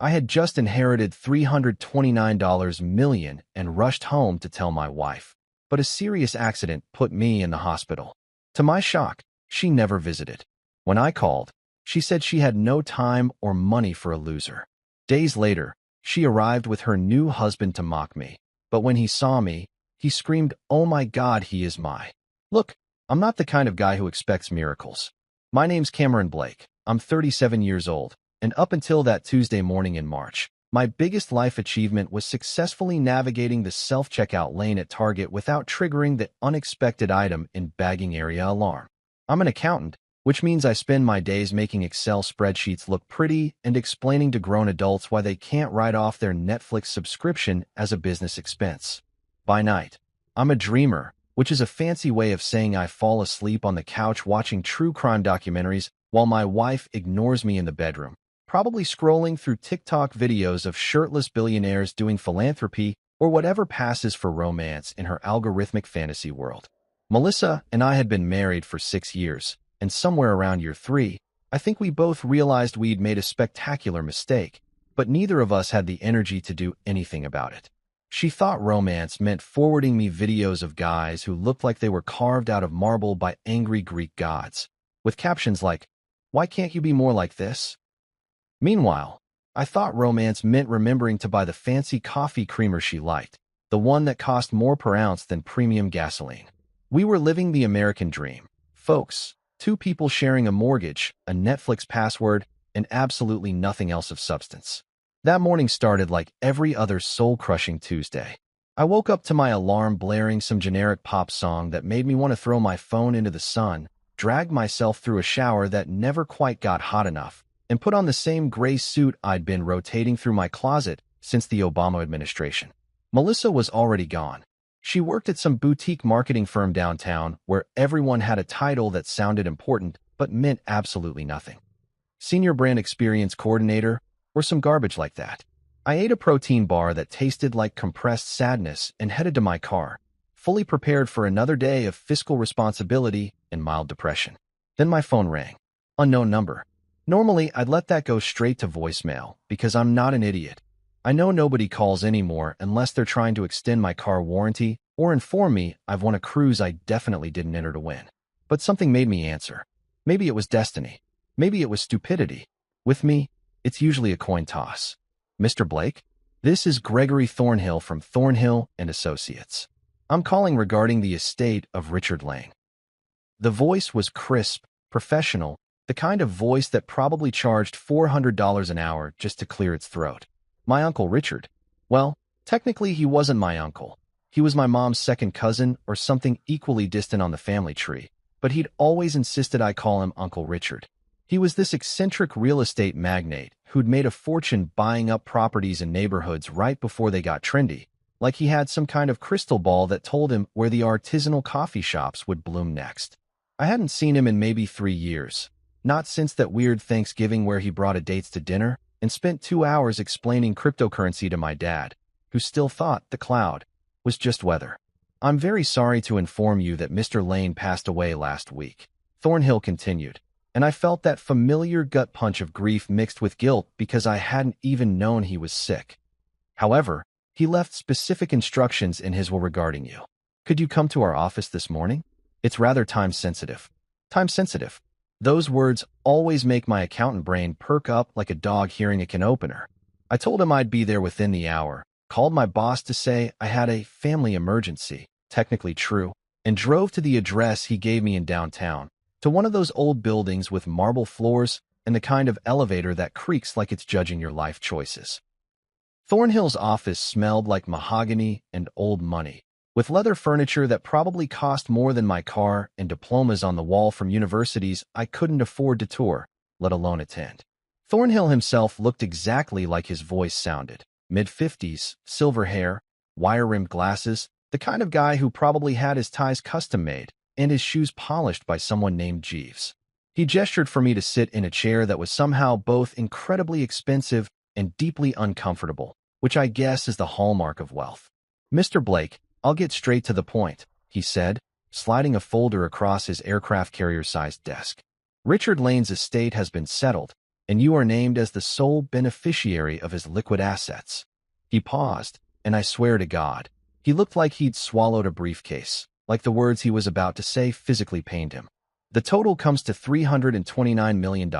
I had just inherited $329 million and rushed home to tell my wife. But a serious accident put me in the hospital. To my shock, she never visited. When I called, she said she had no time or money for a loser. Days later, she arrived with her new husband to mock me. But when he saw me, he screamed, "Oh my God, he is my..." Look, I'm not the kind of guy who expects miracles. My name's Cameron Blake. I'm 37 years old, and up until that Tuesday morning in March, my biggest life achievement was successfully navigating the self-checkout lane at Target without triggering the unexpected item in bagging area alarm. I'm an accountant, which means I spend my days making Excel spreadsheets look pretty and explaining to grown adults why they can't write off their Netflix subscription as a business expense. By night, I'm a dreamer, which is a fancy way of saying I fall asleep on the couch watching true crime documentaries while my wife ignores me in the bedroom, probably scrolling through TikTok videos of shirtless billionaires doing philanthropy or whatever passes for romance in her algorithmic fantasy world. Melissa and I had been married for 6 years, and somewhere around year 3, I think we both realized we'd made a spectacular mistake, but neither of us had the energy to do anything about it. She thought romance meant forwarding me videos of guys who looked like they were carved out of marble by angry Greek gods, with captions like, "Why can't you be more like this?" Meanwhile, I thought romance meant remembering to buy the fancy coffee creamer she liked, the one that cost more per ounce than premium gasoline. We were living the American dream, folks. 2 people sharing a mortgage, a Netflix password, and absolutely nothing else of substance. That morning started like every other soul-crushing Tuesday. I woke up to my alarm blaring some generic pop song that made me want to throw my phone into the sun, dragged myself through a shower that never quite got hot enough, and put on the same gray suit I'd been rotating through my closet since the Obama administration. Melissa was already gone. She worked at some boutique marketing firm downtown where everyone had a title that sounded important but meant absolutely nothing. Senior Brand Experience Coordinator, or some garbage like that. I ate a protein bar that tasted like compressed sadness and headed to my car, fully prepared for another day of fiscal responsibility and mild depression. Then my phone rang. Unknown number. Normally, I'd let that go straight to voicemail because I'm not an idiot. I know nobody calls anymore unless they're trying to extend my car warranty or inform me I've won a cruise I definitely didn't enter to win. But something made me answer. Maybe it was destiny. Maybe it was stupidity. With me, it's usually a coin toss. Mr. Blake? This is Gregory Thornhill from Thornhill and Associates. I'm calling regarding the estate of Richard Lane. The voice was crisp, professional, the kind of voice that probably charged $400 an hour just to clear its throat. My Uncle Richard. Well, technically he wasn't my uncle. He was my mom's second cousin or something equally distant on the family tree, but he'd always insisted I call him Uncle Richard. He was this eccentric real estate magnate who'd made a fortune buying up properties in neighborhoods right before they got trendy, like he had some kind of crystal ball that told him where the artisanal coffee shops would bloom next. I hadn't seen him in maybe 3 years, not since that weird Thanksgiving where he brought a dates to dinner and spent 2 hours explaining cryptocurrency to my dad, who still thought the cloud was just weather. I'm very sorry to inform you that Mr. Lane passed away last week, Thornhill continued, and I felt that familiar gut punch of grief mixed with guilt because I hadn't even known he was sick. However, he left specific instructions in his will regarding you. Could you come to our office this morning? It's rather time-sensitive. Time-sensitive. Those words always make my accountant brain perk up like a dog hearing a can opener. I told him I'd be there within the hour, called my boss to say I had a family emergency, technically true, and drove to the address he gave me in downtown, to one of those old buildings with marble floors and the kind of elevator that creaks like it's judging your life choices. Thornhill's office smelled like mahogany and old money, with leather furniture that probably cost more than my car and diplomas on the wall from universities I couldn't afford to tour, let alone attend. Thornhill himself looked exactly like his voice sounded. Mid-50s, silver hair, wire-rimmed glasses, the kind of guy who probably had his ties custom-made and his shoes polished by someone named Jeeves. He gestured for me to sit in a chair that was somehow both incredibly expensive and deeply uncomfortable, which I guess is the hallmark of wealth. "Mr. Blake, I'll get straight to the point," he said, sliding a folder across his aircraft carrier-sized desk. "Richard Lane's estate has been settled, and you are named as the sole beneficiary of his liquid assets." He paused, and I swear to God, he looked like he'd swallowed a briefcase, like the words he was about to say physically pained him. "The total comes to $329 million.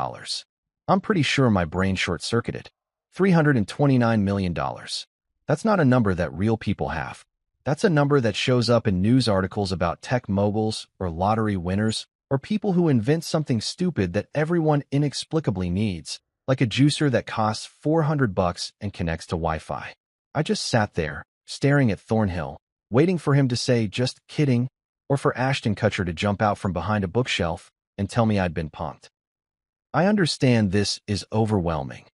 I'm pretty sure my brain short-circuited. $329 million. That's not a number that real people have. That's a number that shows up in news articles about tech moguls or lottery winners or people who invent something stupid that everyone inexplicably needs, like a juicer that costs $400 and connects to Wi-Fi." I just sat there, staring at Thornhill, waiting for him to say, "Just kidding," or for Ashton Kutcher to jump out from behind a bookshelf and tell me I'd been punked. "I understand this is overwhelming,"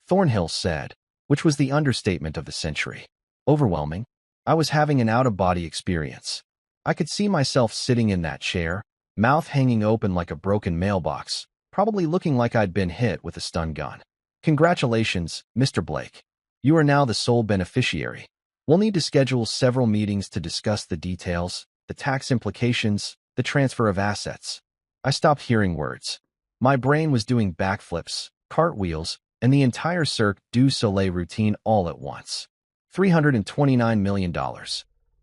Thornhill said, which was the understatement of the century. Overwhelming? I was having an out-of-body experience. I could see myself sitting in that chair, mouth hanging open like a broken mailbox, probably looking like I'd been hit with a stun gun. "Congratulations, Mr. Blake. You are now the sole beneficiary. We'll need to schedule several meetings to discuss the details, the tax implications, the transfer of assets." I stopped hearing words. My brain was doing backflips, cartwheels, and the entire Cirque du Soleil routine all at once. $329 million.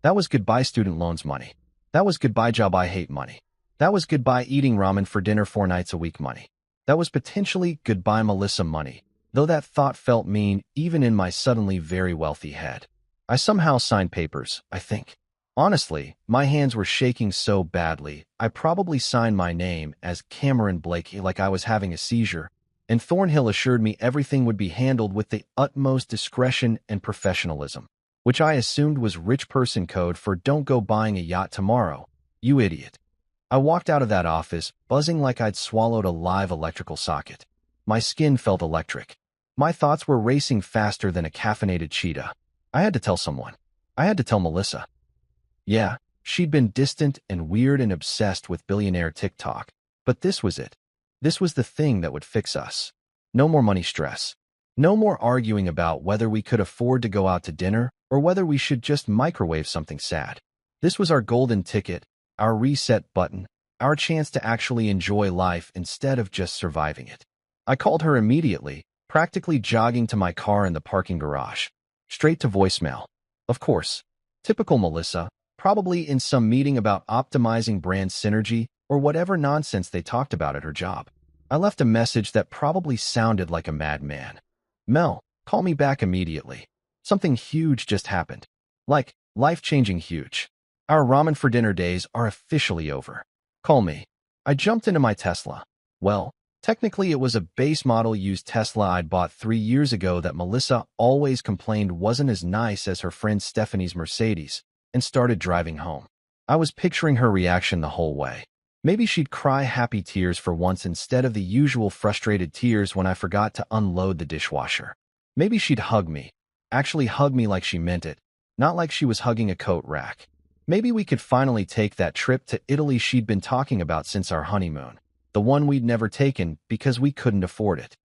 That was goodbye student loans money. That was goodbye job I hate money. That was goodbye eating ramen for dinner 4 nights a week money. That was potentially goodbye Melissa money, though that thought felt mean even in my suddenly very wealthy head. I somehow signed papers, I think. Honestly, my hands were shaking so badly, I probably signed my name as Cameron Blake like I was having a seizure, and Thornhill assured me everything would be handled with the utmost discretion and professionalism, which I assumed was rich person code for "don't go buying a yacht tomorrow, you idiot." I walked out of that office, buzzing like I'd swallowed a live electrical socket. My skin felt electric. My thoughts were racing faster than a caffeinated cheetah. I had to tell someone. I had to tell Melissa. Yeah, she'd been distant and weird and obsessed with billionaire TikTok, but this was it. This was the thing that would fix us. No more money stress. No more arguing about whether we could afford to go out to dinner or whether we should just microwave something sad. This was our golden ticket, our reset button, our chance to actually enjoy life instead of just surviving it. I called her immediately, practically jogging to my car in the parking garage. Straight to voicemail. Of course. Typical Melissa, probably in some meeting about optimizing brand synergy or whatever nonsense they talked about at her job. I left a message that probably sounded like a madman. "Mel, call me back immediately. Something huge just happened. Like, life-changing huge. Our ramen for dinner days are officially over. Call me." I jumped into my Tesla. Well, technically it was a base model used Tesla I'd bought 3 years ago that Melissa always complained wasn't as nice as her friend Stephanie's Mercedes, and started driving home. I was picturing her reaction the whole way. Maybe she'd cry happy tears for once instead of the usual frustrated tears when I forgot to unload the dishwasher. Maybe she'd hug me. Actually hug me like she meant it, not like she was hugging a coat rack. Maybe we could finally take that trip to Italy she'd been talking about since our honeymoon, the one we'd never taken because we couldn't afford it.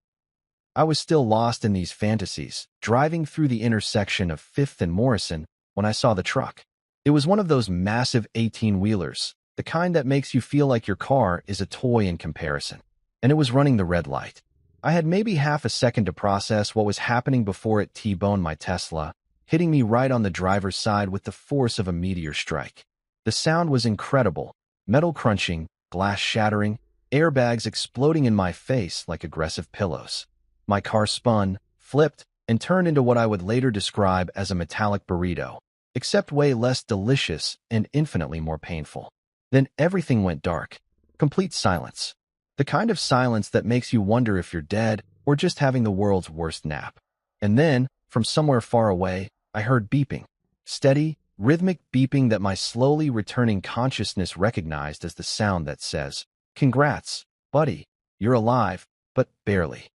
I was still lost in these fantasies, driving through the intersection of 5th and Morrison when I saw the truck. It was one of those massive 18-wheelers, the kind that makes you feel like your car is a toy in comparison. And it was running the red light. I had maybe half a second to process what was happening before it T-boned my Tesla, hitting me right on the driver's side with the force of a meteor strike. The sound was incredible, metal crunching, glass shattering, airbags exploding in my face like aggressive pillows. My car spun, flipped, and turned into what I would later describe as a metallic burrito, except way less delicious and infinitely more painful. Then everything went dark. Complete silence. The kind of silence that makes you wonder if you're dead or just having the world's worst nap. And then, from somewhere far away, I heard beeping. Steady, rhythmic beeping that my slowly returning consciousness recognized as the sound that says, "Congrats, buddy, you're alive, but barely."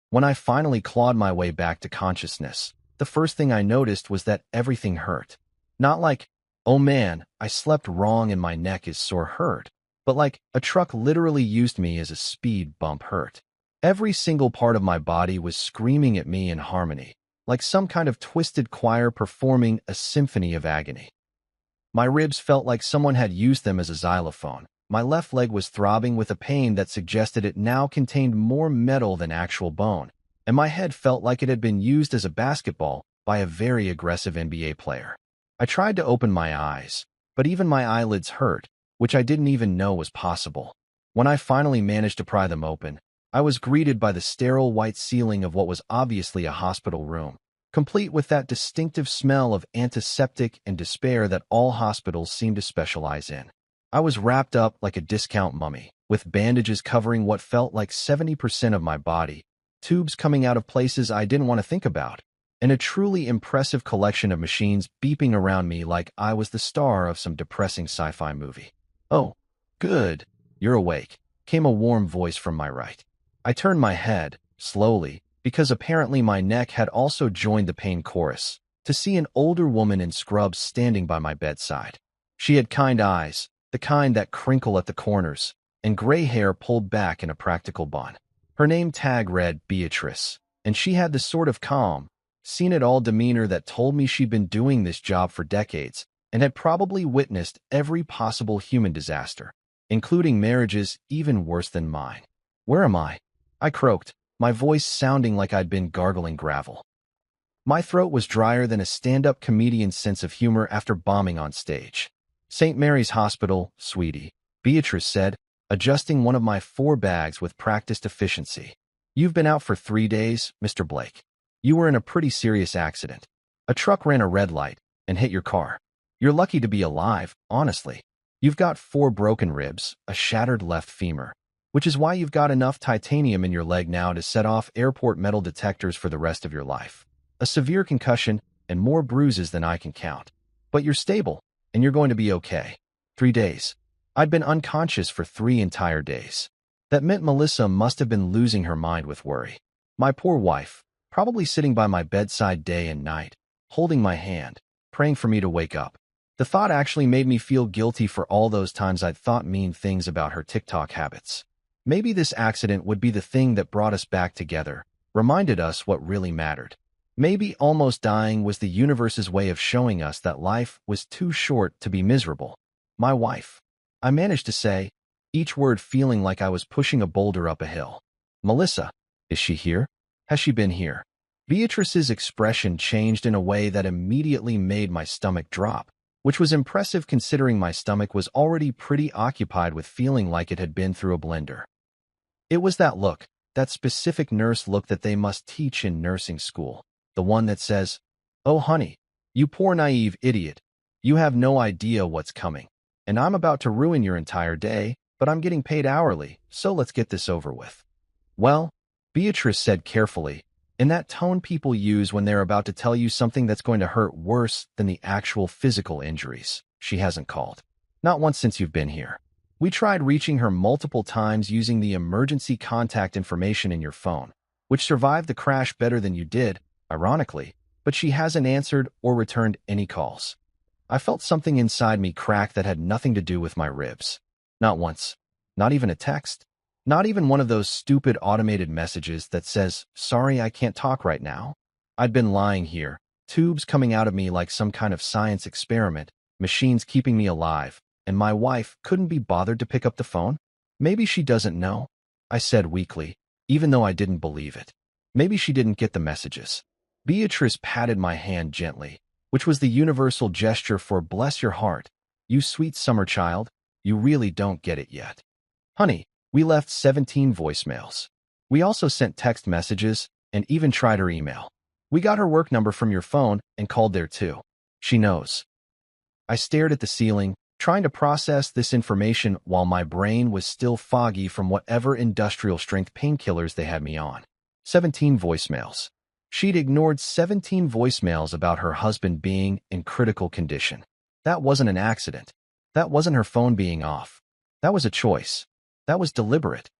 When I finally clawed my way back to consciousness, the first thing I noticed was that everything hurt. Not like, "Oh man, I slept wrong and my neck is sore" hurt, but like a truck literally used me as a speed bump hurt. Every single part of my body was screaming at me in harmony, like some kind of twisted choir performing a symphony of agony. My ribs felt like someone had used them as a xylophone. My left leg was throbbing with a pain that suggested it now contained more metal than actual bone, and my head felt like it had been used as a basketball by a very aggressive NBA player. I tried to open my eyes, but even my eyelids hurt, which I didn't even know was possible. When I finally managed to pry them open, I was greeted by the sterile white ceiling of what was obviously a hospital room, complete with that distinctive smell of antiseptic and despair that all hospitals seem to specialize in. I was wrapped up like a discount mummy, with bandages covering what felt like 70% of my body, tubes coming out of places I didn't want to think about, and a truly impressive collection of machines beeping around me like I was the star of some depressing sci-fi movie. "Oh, good, you're awake," came a warm voice from my right. I turned my head, slowly, because apparently my neck had also joined the pain chorus, to see an older woman in scrubs standing by my bedside. She had kind eyes, the kind that crinkle at the corners, and gray hair pulled back in a practical bun. Her name tag read Beatrice, and she had the sort of calm, seen-it-all demeanor that told me she'd been doing this job for decades and had probably witnessed every possible human disaster, including marriages even worse than mine. "Where am I?" I croaked, my voice sounding like I'd been gargling gravel. My throat was drier than a stand-up comedian's sense of humor after bombing on stage. "St. Mary's Hospital, sweetie," Beatrice said, adjusting one of my 4 bags with practiced efficiency. "You've been out for 3 days, Mr. Blake. You were in a pretty serious accident. A truck ran a red light and hit your car. You're lucky to be alive, honestly. You've got 4 broken ribs, a shattered left femur, which is why you've got enough titanium in your leg now to set off airport metal detectors for the rest of your life. A severe concussion and more bruises than I can count. But you're stable, and you're going to be okay. 3 days. I'd been unconscious for 3 entire days. That meant Melissa must have been losing her mind with worry. My poor wife, probably sitting by my bedside day and night, holding my hand, praying for me to wake up. The thought actually made me feel guilty for all those times I'd thought mean things about her TikTok habits. Maybe this accident would be the thing that brought us back together, reminded us what really mattered. Maybe almost dying was the universe's way of showing us that life was too short to be miserable. My wife. I managed to say, each word feeling like I was pushing a boulder up a hill. "Melissa, is she here? Has she been here?" Beatrice's expression changed in a way that immediately made my stomach drop, which was impressive considering my stomach was already pretty occupied with feeling like it had been through a blender. It was that look, that specific nurse look that they must teach in nursing school, the one that says, "Oh honey, you poor naive idiot, you have no idea what's coming, and I'm about to ruin your entire day, but I'm getting paid hourly, so let's get this over with." "Well," Beatrice said carefully, in that tone people use when they're about to tell you something that's going to hurt worse than the actual physical injuries. "She hasn't called. Not once since you've been here. We tried reaching her multiple times using the emergency contact information in your phone, which survived the crash better than you did, ironically, but she hasn't answered or returned any calls." I felt something inside me crack that had nothing to do with my ribs. Not once. Not even a text. Not even one of those stupid automated messages that says, "Sorry, I can't talk right now." I'd been lying here, tubes coming out of me like some kind of science experiment, machines keeping me alive, and my wife couldn't be bothered to pick up the phone? "Maybe she doesn't know," I said weakly, even though I didn't believe it. "Maybe she didn't get the messages." Beatrice patted my hand gently, which was the universal gesture for "bless your heart, you sweet summer child, you really don't get it yet." "Honey, we left 17 voicemails. We also sent text messages and even tried her email. We got her work number from your phone and called there too. She knows." I stared at the ceiling, trying to process this information while my brain was still foggy from whatever industrial-strength painkillers they had me on. 17 voicemails. She'd ignored 17 voicemails about her husband being in critical condition. That wasn't an accident. That wasn't her phone being off. That was a choice. That was deliberate.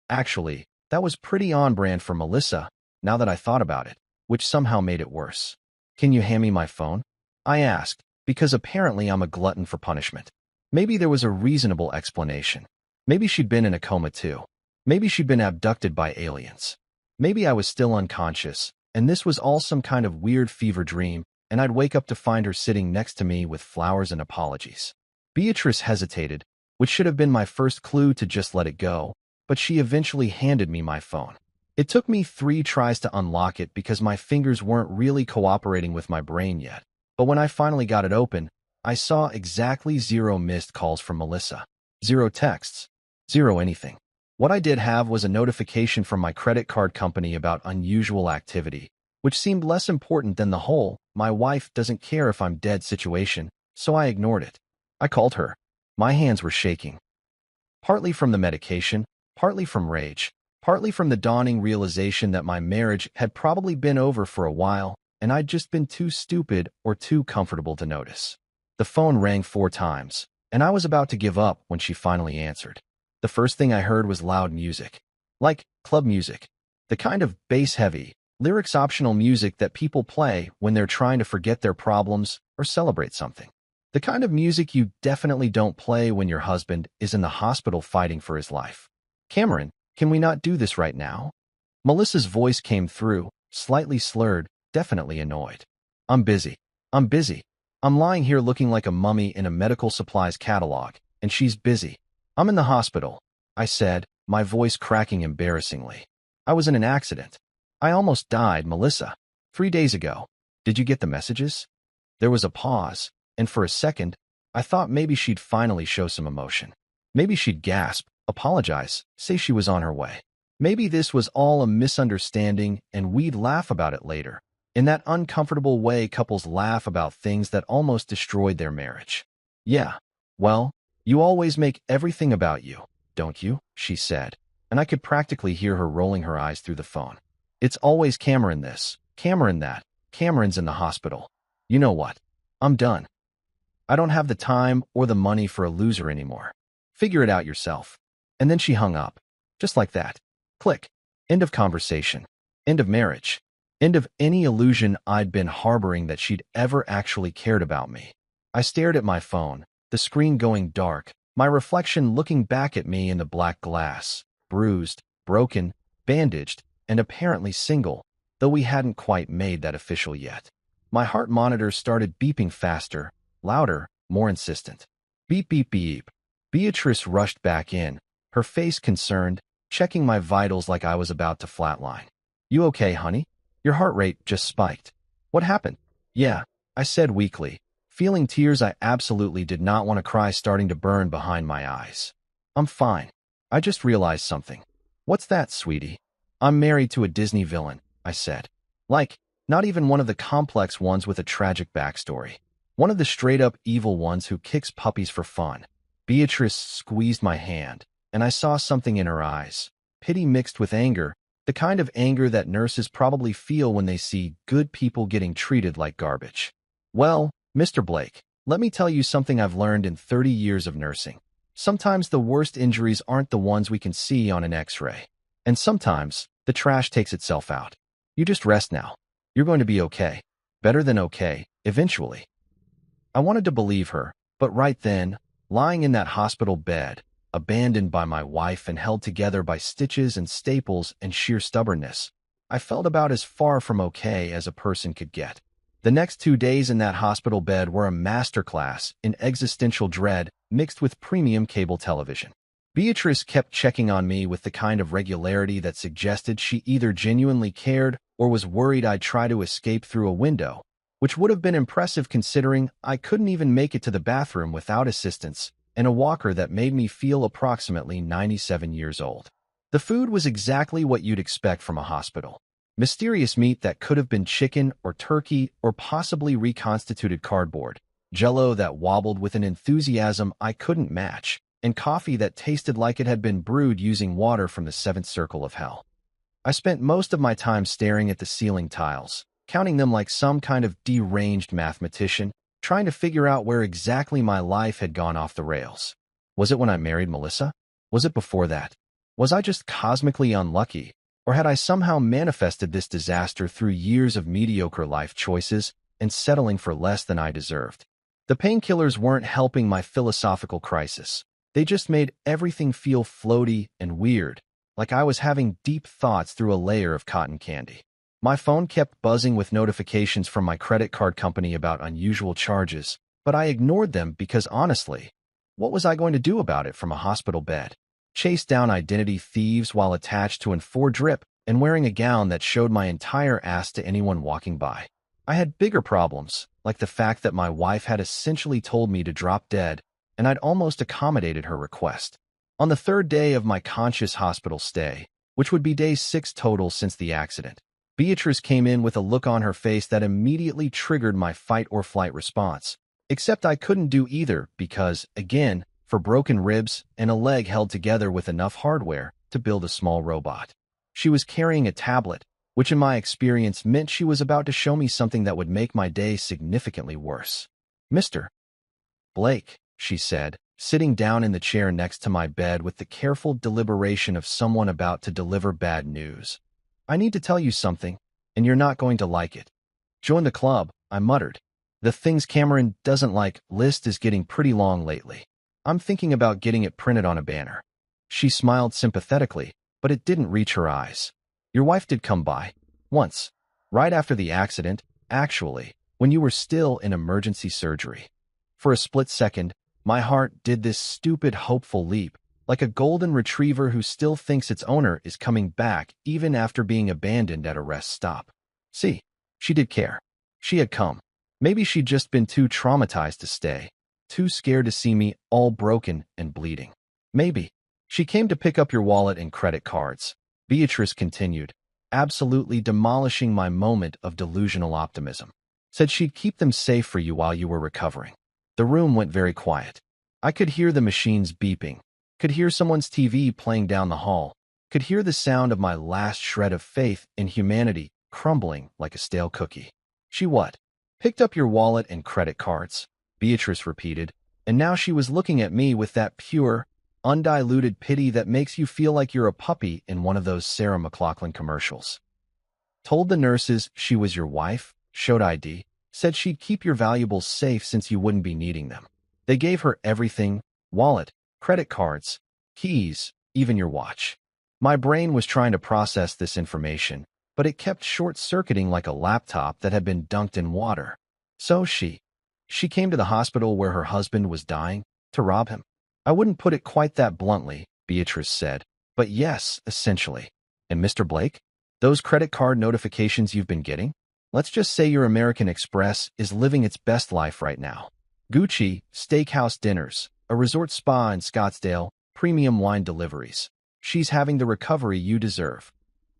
Actually, that was pretty on-brand for Melissa, now that I thought about it, which somehow made it worse. "Can you hand me my phone?" I asked, because apparently I'm a glutton for punishment. Maybe there was a reasonable explanation. Maybe she'd been in a coma too. Maybe she'd been abducted by aliens. Maybe I was still unconscious, and this was all some kind of weird fever dream, and I'd wake up to find her sitting next to me with flowers and apologies. Beatrice hesitated, which should have been my first clue to just let it go, but she eventually handed me my phone. It took me 3 tries to unlock it because my fingers weren't really cooperating with my brain yet. But when I finally got it open, I saw exactly 0 missed calls from Melissa. 0 texts. 0 anything. What I did have was a notification from my credit card company about unusual activity, which seemed less important than the whole "my wife doesn't care if I'm dead" situation, so I ignored it. I called her. My hands were shaking. Partly from the medication, partly from rage, partly from the dawning realization that my marriage had probably been over for a while, and I'd just been too stupid or too comfortable to notice. The phone rang 4 times, and I was about to give up when she finally answered. The first thing I heard was loud music. Like club music. The kind of bass-heavy, lyrics-optional music that people play when they're trying to forget their problems or celebrate something. The kind of music you definitely don't play when your husband is in the hospital fighting for his life. "Cameron, can we not do this right now?" Melissa's voice came through, slightly slurred, definitely annoyed. "I'm busy. I'm busy. I'm lying here looking like a mummy in a medical supplies catalog, and she's busy. I'm in the hospital," I said, my voice cracking embarrassingly. "I was in an accident. I almost died, Melissa. 3 days ago. Did you get the messages?" There was a pause, and for a second, I thought maybe she'd finally show some emotion. Maybe she'd gasp, apologize, say she was on her way. Maybe this was all a misunderstanding and we'd laugh about it later, in that uncomfortable way couples laugh about things that almost destroyed their marriage. "Yeah, well, you always make everything about you, don't you?" she said, and I could practically hear her rolling her eyes through the phone. "It's always Cameron this, Cameron that, Cameron's in the hospital. You know what? I'm done. I don't have the time or the money for a loser anymore. Figure it out yourself." And then she hung up. Just like that. Click. End of conversation. End of marriage. End of any illusion I'd been harboring that she'd ever actually cared about me. I stared at my phone, the screen going dark, my reflection looking back at me in the black glass, bruised, broken, bandaged, and apparently single, though we hadn't quite made that official yet. My heart monitor started beeping faster, louder, more insistent. Beep, beep, beep. Beatrice rushed back in, her face concerned, checking my vitals like I was about to flatline. "You okay, honey? Your heart rate just spiked. What happened?" "Yeah," I said weakly, feeling tears I absolutely did not want to cry starting to burn behind my eyes. "I'm fine. I just realized something." "What's that, sweetie?" "I'm married to a Disney villain," I said. "Like, not even one of the complex ones with a tragic backstory. One of the straight-up evil ones who kicks puppies for fun." Beatrice squeezed my hand, and I saw something in her eyes. Pity mixed with anger, the kind of anger that nurses probably feel when they see good people getting treated like garbage. "Well, Mr. Blake, let me tell you something I've learned in 30 years of nursing. Sometimes the worst injuries aren't the ones we can see on an X-ray. And sometimes, the trash takes itself out. You just rest now. You're going to be okay. Better than okay, eventually." I wanted to believe her, but right then, lying in that hospital bed, abandoned by my wife and held together by stitches and staples and sheer stubbornness, I felt about as far from okay as a person could get. The next 2 days in that hospital bed were a masterclass in existential dread mixed with premium cable television. Beatrice kept checking on me with the kind of regularity that suggested she either genuinely cared or was worried I'd try to escape through a window, which would have been impressive considering I couldn't even make it to the bathroom without assistance and a walker that made me feel approximately 97 years old. The food was exactly what you'd expect from a hospital. Mysterious meat that could have been chicken or turkey or possibly reconstituted cardboard, Jell-O that wobbled with an enthusiasm I couldn't match, and coffee that tasted like it had been brewed using water from the 7th circle of hell. I spent most of my time staring at the ceiling tiles, counting them like some kind of deranged mathematician, trying to figure out where exactly my life had gone off the rails. Was it when I married Melissa? Was it before that? Was I just cosmically unlucky? Or had I somehow manifested this disaster through years of mediocre life choices and settling for less than I deserved? The painkillers weren't helping my philosophical crisis. They just made everything feel floaty and weird, like I was having deep thoughts through a layer of cotton candy. My phone kept buzzing with notifications from my credit card company about unusual charges, but I ignored them because honestly, What was I going to do about it from a hospital bed? Chase down identity thieves while attached to an four-drip and wearing a gown that showed my entire ass to anyone walking by. I had bigger problems, like the fact that my wife had essentially told me to drop dead, and I'd almost accommodated her request. On the third day of my conscious hospital stay, which would be day 6 total since the accident, Beatrice came in with a look on her face that immediately triggered my fight-or-flight response. Except I couldn't do either because, again, for broken ribs and a leg held together with enough hardware to build a small robot. She was carrying a tablet, which in my experience meant she was about to show me something that would make my day significantly worse. "Mr. Blake," she said, sitting down in the chair next to my bed with the careful deliberation of someone about to deliver bad news. "I need to tell you something, and you're not going to like it." "Join the club," I muttered. "The things Cameron doesn't like list is getting pretty long lately. I'm thinking about getting it printed on a banner." She smiled sympathetically, but it didn't reach her eyes. "Your wife did come by. Once. Right after the accident, actually, when you were still in emergency surgery." For a split second, my heart did this stupid, hopeful leap, like a golden retriever who still thinks its owner is coming back even after being abandoned at a rest stop. See, she did care. She had come. Maybe she'd just been too traumatized to stay, too scared to see me all broken and bleeding. Maybe. "She came to pick up your wallet and credit cards," Beatrice continued, absolutely demolishing my moment of delusional optimism. "Said she'd keep them safe for you while you were recovering." The room went very quiet. I could hear the machines beeping, could hear someone's TV playing down the hall, could hear the sound of my last shred of faith in humanity crumbling like a stale cookie. "She what? Picked up your wallet and credit cards," Beatrice repeated, and now she was looking at me with that pure, undiluted pity that makes you feel like you're a puppy in one of those Sarah McLachlan commercials. "Told the nurses she was your wife, showed ID, said she'd keep your valuables safe since you wouldn't be needing them. They gave her everything, wallet, credit cards, keys, even your watch." My brain was trying to process this information, but it kept short-circuiting like a laptop that had been dunked in water. "So she came to the hospital where her husband was dying, to rob him?" "I wouldn't put it quite that bluntly," Beatrice said, "but yes, essentially." "And Mr. Blake? Those credit card notifications you've been getting? Let's just say your American Express is living its best life right now. Gucci, steakhouse dinners, a resort spa in Scottsdale, premium wine deliveries. She's having the recovery you deserve."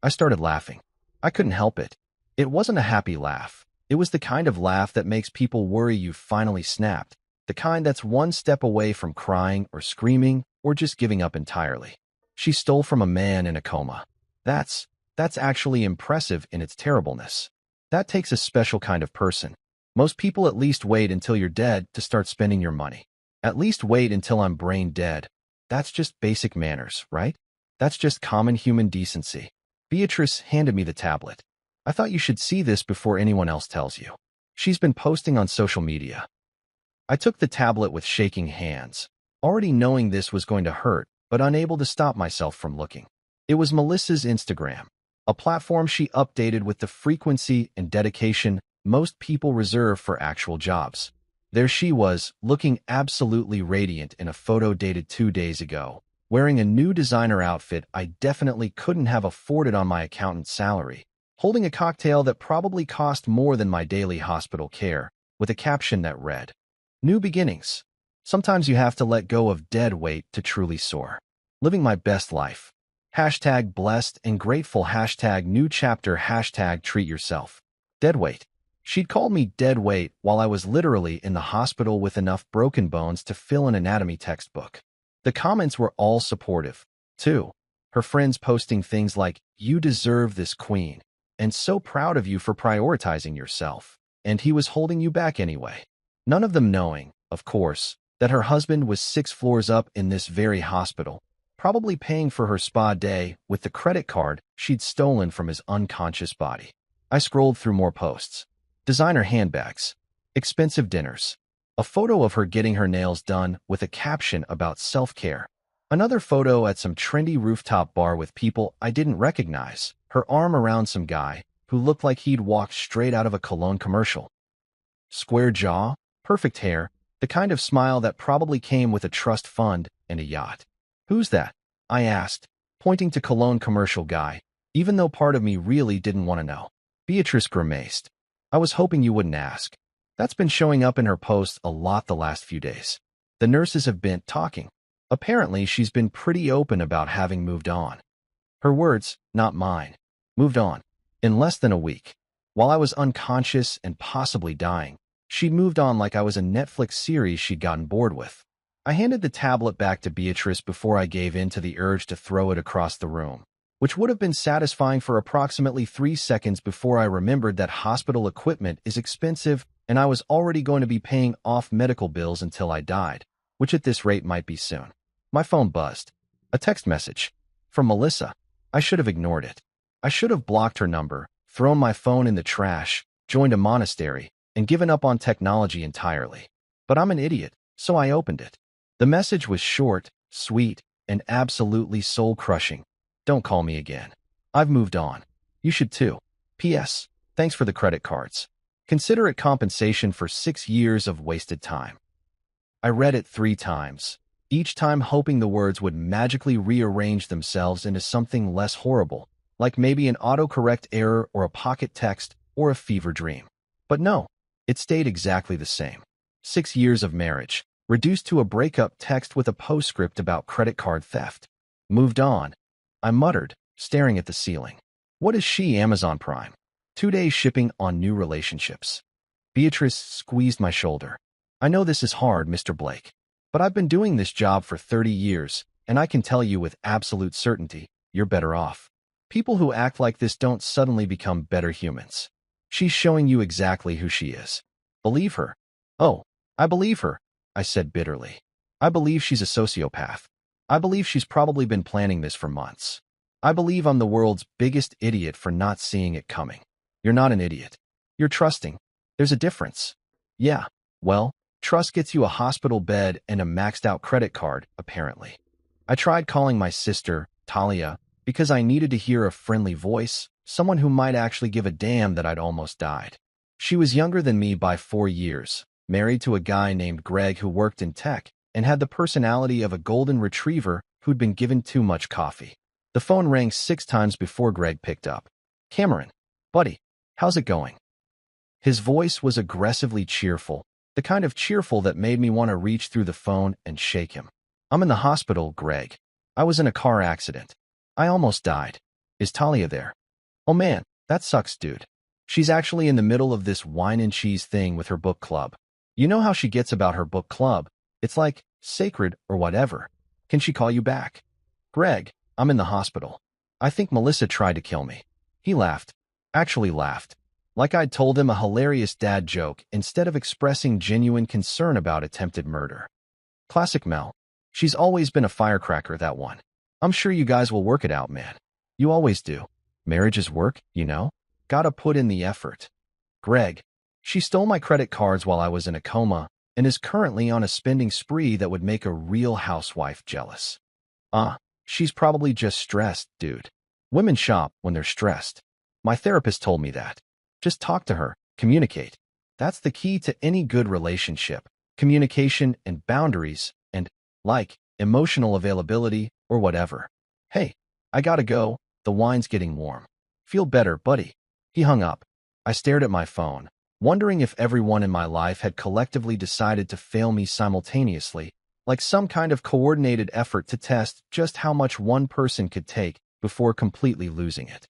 I started laughing. I couldn't help it. It wasn't a happy laugh. It was the kind of laugh that makes people worry you've finally snapped, the kind that's one step away from crying or screaming or just giving up entirely. She stole from a man in a coma. That's actually impressive in its terribleness. That takes a special kind of person. Most people at least wait until you're dead to start spending your money. At least wait until I'm brain dead. That's just basic manners, right? That's just common human decency. Beatrice handed me the tablet. "I thought you should see this before anyone else tells you. She's been posting on social media." I took the tablet with shaking hands, already knowing this was going to hurt, but unable to stop myself from looking. It was Melissa's Instagram, a platform she updated with the frequency and dedication most people reserve for actual jobs. There she was, looking absolutely radiant in a photo dated 2 days ago, wearing a new designer outfit I definitely couldn't have afforded on my accountant's salary, holding a cocktail that probably cost more than my daily hospital care, with a caption that read, "New beginnings. Sometimes you have to let go of dead weight to truly soar. Living my best life. Hashtag blessed and grateful. Hashtag new chapter. Hashtag treat yourself. Dead weight." She'd called me dead weight while I was literally in the hospital with enough broken bones to fill an anatomy textbook. The comments were all supportive, too. Her friends posting things like, "You deserve this, queen," and "So proud of you for prioritizing yourself," and "He was holding you back anyway." None of them knowing, of course, that her husband was 6 floors up in this very hospital, probably paying for her spa day with the credit card she'd stolen from his unconscious body. I scrolled through more posts. Designer handbags. Expensive dinners. A photo of her getting her nails done with a caption about self-care. Another photo at some trendy rooftop bar with people I didn't recognize, her arm around some guy who looked like he'd walked straight out of a cologne commercial. Square jaw, perfect hair, The kind of smile that probably came with a trust fund and a yacht. Who's that? I asked, pointing to cologne commercial guy, even though part of me really didn't want to know. Beatrice grimaced. I was hoping you wouldn't ask. That's been showing up in her posts a lot the last few days. The nurses have been talking. Apparently, she's been pretty open about having moved on. Her words, not mine. Moved on. In less than a week. While I was unconscious and possibly dying, she'd moved on like I was a Netflix series she'd gotten bored with. I handed the tablet back to Beatrice before I gave in to the urge to throw it across the room, which would have been satisfying for approximately 3 seconds before I remembered that hospital equipment is expensive and I was already going to be paying off medical bills until I died, which at this rate might be soon. My phone buzzed. A text message. From Melissa. I should have ignored it. I should have blocked her number, thrown my phone in the trash, joined a monastery, and given up on technology entirely. But I'm an idiot, so I opened it. The message was short, sweet, and absolutely soul-crushing. Don't call me again. I've moved on. You should too. P.S. Thanks for the credit cards. Consider it compensation for 6 years of wasted time. I read it 3 times, each time hoping the words would magically rearrange themselves into something less horrible, like maybe an autocorrect error or a pocket text or a fever dream. But no, it stayed exactly the same. 6 years of marriage, reduced to a breakup text with a postscript about credit card theft. Moved on. I muttered, staring at the ceiling. What is she, Amazon Prime? 2 days shipping on new relationships. Beatrice squeezed my shoulder. I know this is hard, Mr. Blake, but I've been doing this job for 30 years, and I can tell you with absolute certainty, you're better off. People who act like this don't suddenly become better humans. She's showing you exactly who she is. Believe her. Oh, I believe her, I said bitterly. I believe she's a sociopath. I believe she's probably been planning this for months. I believe I'm the world's biggest idiot for not seeing it coming. You're not an idiot. You're trusting. There's a difference. Yeah, well, trust gets you a hospital bed and a maxed-out credit card, apparently. I tried calling my sister, Talia, because I needed to hear a friendly voice, someone who might actually give a damn that I'd almost died. She was younger than me by 4 years, married to a guy named Greg who worked in tech, and had the personality of a golden retriever who'd been given too much coffee. The phone rang 6 times before Greg picked up. Cameron, buddy, how's it going? His voice was aggressively cheerful, the kind of cheerful that made me want to reach through the phone and shake him. I'm in the hospital, Greg. I was in a car accident. I almost died. Is Talia there? Oh man, that sucks, dude. She's actually in the middle of this wine and cheese thing with her book club. You know how she gets about her book club. It's like sacred or whatever. Can she call you back? Greg, I'm in the hospital. I think Melissa tried to kill me. He laughed. Actually laughed. Like I'd told him a hilarious dad joke instead of expressing genuine concern about attempted murder. Classic Mel. She's always been a firecracker, that one. I'm sure you guys will work it out, man. You always do. Marriage is work, you know? Gotta put in the effort. Greg. She stole my credit cards while I was in a coma and is currently on a spending spree that would make a real housewife jealous. She's probably just stressed, dude. Women shop when they're stressed. My therapist told me that. Just talk to her, communicate. That's the key to any good relationship. Communication and boundaries and, emotional availability or whatever. Hey, I gotta go. The wine's getting warm. Feel better, buddy. He hung up. I stared at my phone, wondering if everyone in my life had collectively decided to fail me simultaneously, like some kind of coordinated effort to test just how much one person could take before completely losing it.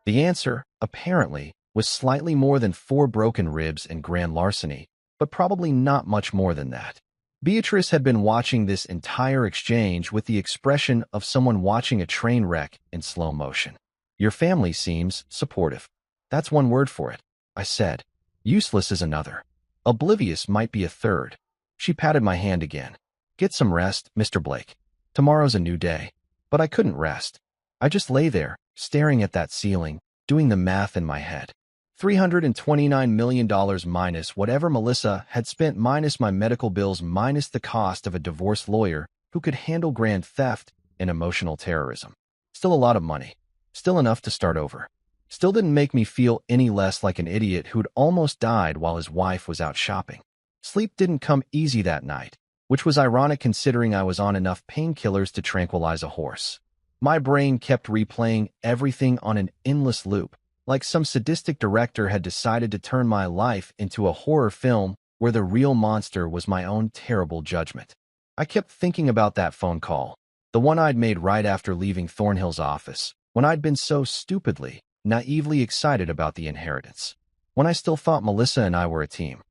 The answer, apparently, was slightly more than 4 broken ribs and grand larceny, but probably not much more than that. Beatrice had been watching this entire exchange with the expression of someone watching a train wreck in slow motion. Your family seems supportive. That's one word for it, I said. Useless is another. Oblivious might be a third. She patted my hand again. Get some rest, Mr. Blake. Tomorrow's a new day. But I couldn't rest. I just lay there, staring at that ceiling, doing the math in my head. $329 million minus whatever Melissa had spent minus my medical bills minus the cost of a divorce lawyer who could handle grand theft and emotional terrorism. Still a lot of money. Still enough to start over. Still didn't make me feel any less like an idiot who'd almost died while his wife was out shopping. Sleep didn't come easy that night, which was ironic considering I was on enough painkillers to tranquilize a horse. My brain kept replaying everything on an endless loop, like some sadistic director had decided to turn my life into a horror film where the real monster was my own terrible judgment. I kept thinking about that phone call, the one I'd made right after leaving Thornhill's office, when I'd been so stupidly, naively excited about the inheritance. When I still thought Melissa and I were a team.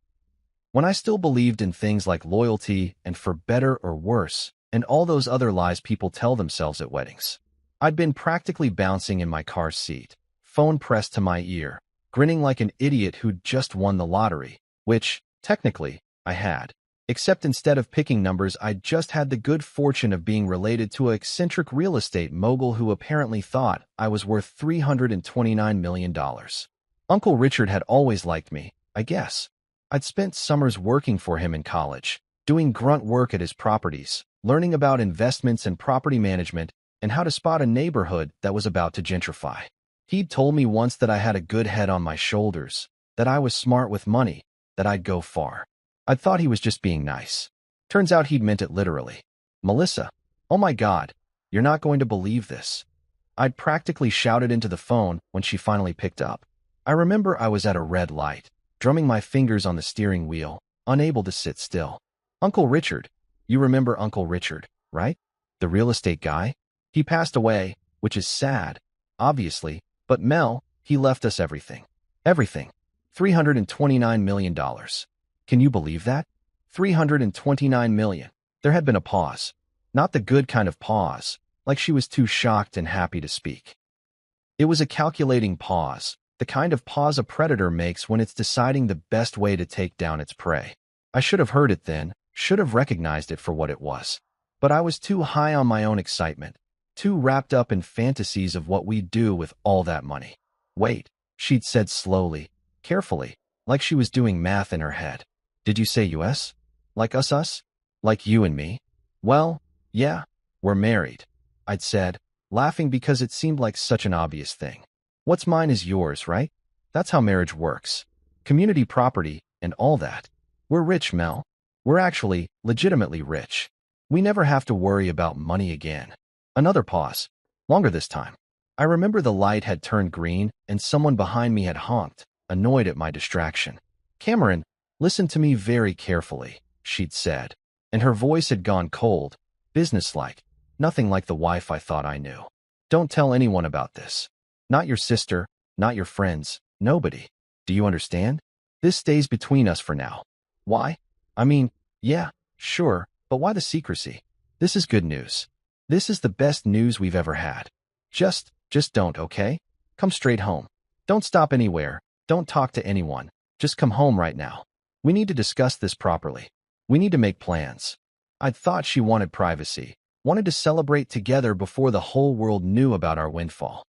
When I still believed in things like loyalty and for better or worse, and all those other lies people tell themselves at weddings. I'd been practically bouncing in my car seat, phone pressed to my ear, grinning like an idiot who'd just won the lottery, which, technically, I had. Except instead of picking numbers, I'd just had the good fortune of being related to an eccentric real estate mogul who apparently thought I was worth $329 million. Uncle Richard had always liked me, I guess. I'd spent summers working for him in college, doing grunt work at his properties, learning about investments and property management, and how to spot a neighborhood that was about to gentrify. He'd told me once that I had a good head on my shoulders, that I was smart with money, that I'd go far. I'd thought he was just being nice. Turns out he'd meant it literally. Melissa, oh my God, you're not going to believe this. I'd practically shouted into the phone when she finally picked up. I remember I was at a red light, drumming my fingers on the steering wheel, unable to sit still. Uncle Richard. You remember Uncle Richard, right? The real estate guy? He passed away, which is sad, obviously, but Mel, he left us everything. Everything. $329 million. Can you believe that? $329 million. There had been a pause. Not the good kind of pause, like she was too shocked and happy to speak. It was a calculating pause, the kind of pause a predator makes when it's deciding the best way to take down its prey. I should have heard it then, should have recognized it for what it was. But I was too high on my own excitement, too wrapped up in fantasies of what we'd do with all that money. Wait, she'd said slowly, carefully, like she was doing math in her head. Did you say US? Like us? Like you and me? Well, yeah, we're married, I'd said, laughing because it seemed like such an obvious thing. What's mine is yours, right? That's how marriage works. Community property and all that. We're rich, Mel. We're actually legitimately rich. We never have to worry about money again. Another pause. Longer this time. I remember the light had turned green and someone behind me had honked, annoyed at my distraction. Cameron, listen to me very carefully, she'd said, and her voice had gone cold, businesslike, nothing like the wife I thought I knew. Don't tell anyone about this. Not your sister, not your friends, nobody. Do you understand? This stays between us for now. Why? I mean, yeah, sure, but why the secrecy? This is good news. This is the best news we've ever had. Just don't, okay? Come straight home. Don't stop anywhere. Don't talk to anyone. Just come home right now. We need to discuss this properly. We need to make plans. I'd thought she wanted privacy, wanted to celebrate together before the whole world knew about our windfall.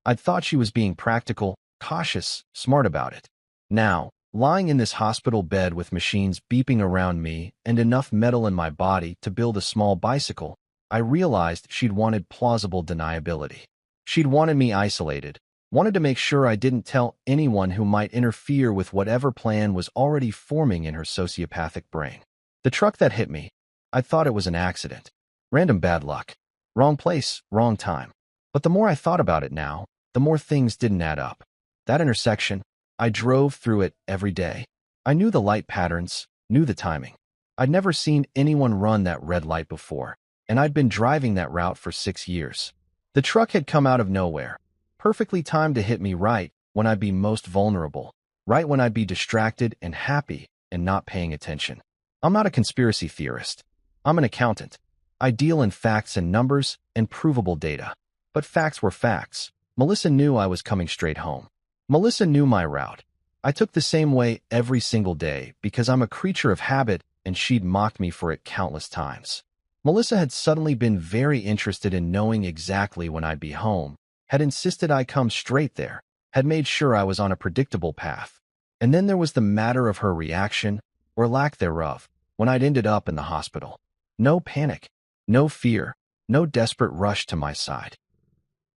I'd thought she was being practical, cautious, smart about it. Now, lying in this hospital bed with machines beeping around me and enough metal in my body to build a small bicycle, I realized she'd wanted plausible deniability. She'd wanted me isolated, wanted to make sure I didn't tell anyone who might interfere with whatever plan was already forming in her sociopathic brain. The truck that hit me, I thought it was an accident. Random bad luck. Wrong place, wrong time. But the more I thought about it now, the more things didn't add up. That intersection, I drove through it every day. I knew the light patterns, knew the timing. I'd never seen anyone run that red light before, and I'd been driving that route for 6 years. The truck had come out of nowhere, perfectly timed to hit me right when I'd be most vulnerable, right when I'd be distracted and happy and not paying attention. I'm not a conspiracy theorist. I'm an accountant. I deal in facts and numbers and provable data. But facts were facts. Melissa knew I was coming straight home. Melissa knew my route. I took the same way every single day because I'm a creature of habit and she'd mocked me for it countless times. Melissa had suddenly been very interested in knowing exactly when I'd be home, had insisted I come straight there, had made sure I was on a predictable path. And then there was the matter of her reaction, or lack thereof, when I'd ended up in the hospital. No panic, no fear, no desperate rush to my side.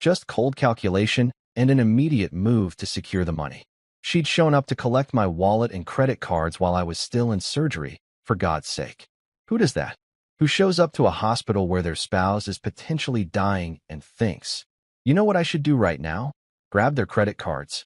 Just cold calculation and an immediate move to secure the money. She'd shown up to collect my wallet and credit cards while I was still in surgery, for God's sake. Who does that? Who shows up to a hospital where their spouse is potentially dying and thinks, you know what I should do right now? Grab their credit cards.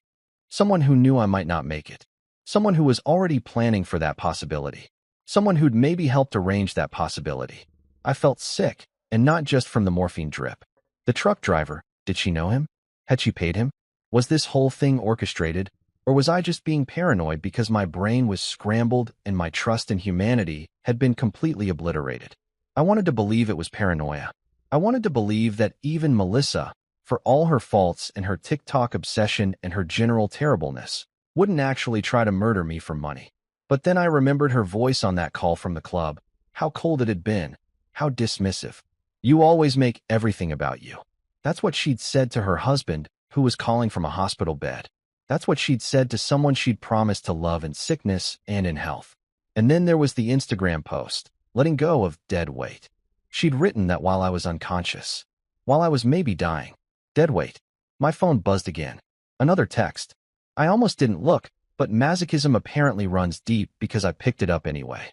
Someone who knew I might not make it. Someone who was already planning for that possibility. Someone who'd maybe helped arrange that possibility. I felt sick, and not just from the morphine drip. The truck driver, did she know him? Had she paid him? Was this whole thing orchestrated? Or was I just being paranoid because my brain was scrambled and my trust in humanity had been completely obliterated? I wanted to believe it was paranoia. I wanted to believe that even Melissa, for all her faults and her TikTok obsession and her general terribleness, wouldn't actually try to murder me for money. But then I remembered her voice on that call from the club, how cold it had been, how dismissive. You always make everything about you. That's what she'd said to her husband, who was calling from a hospital bed. That's what she'd said to someone she'd promised to love in sickness and in health. And then there was the Instagram post, letting go of dead weight. She'd written that while I was unconscious, while I was maybe dying. Dead weight. My phone buzzed again. Another text. I almost didn't look, but masochism apparently runs deep because I picked it up anyway.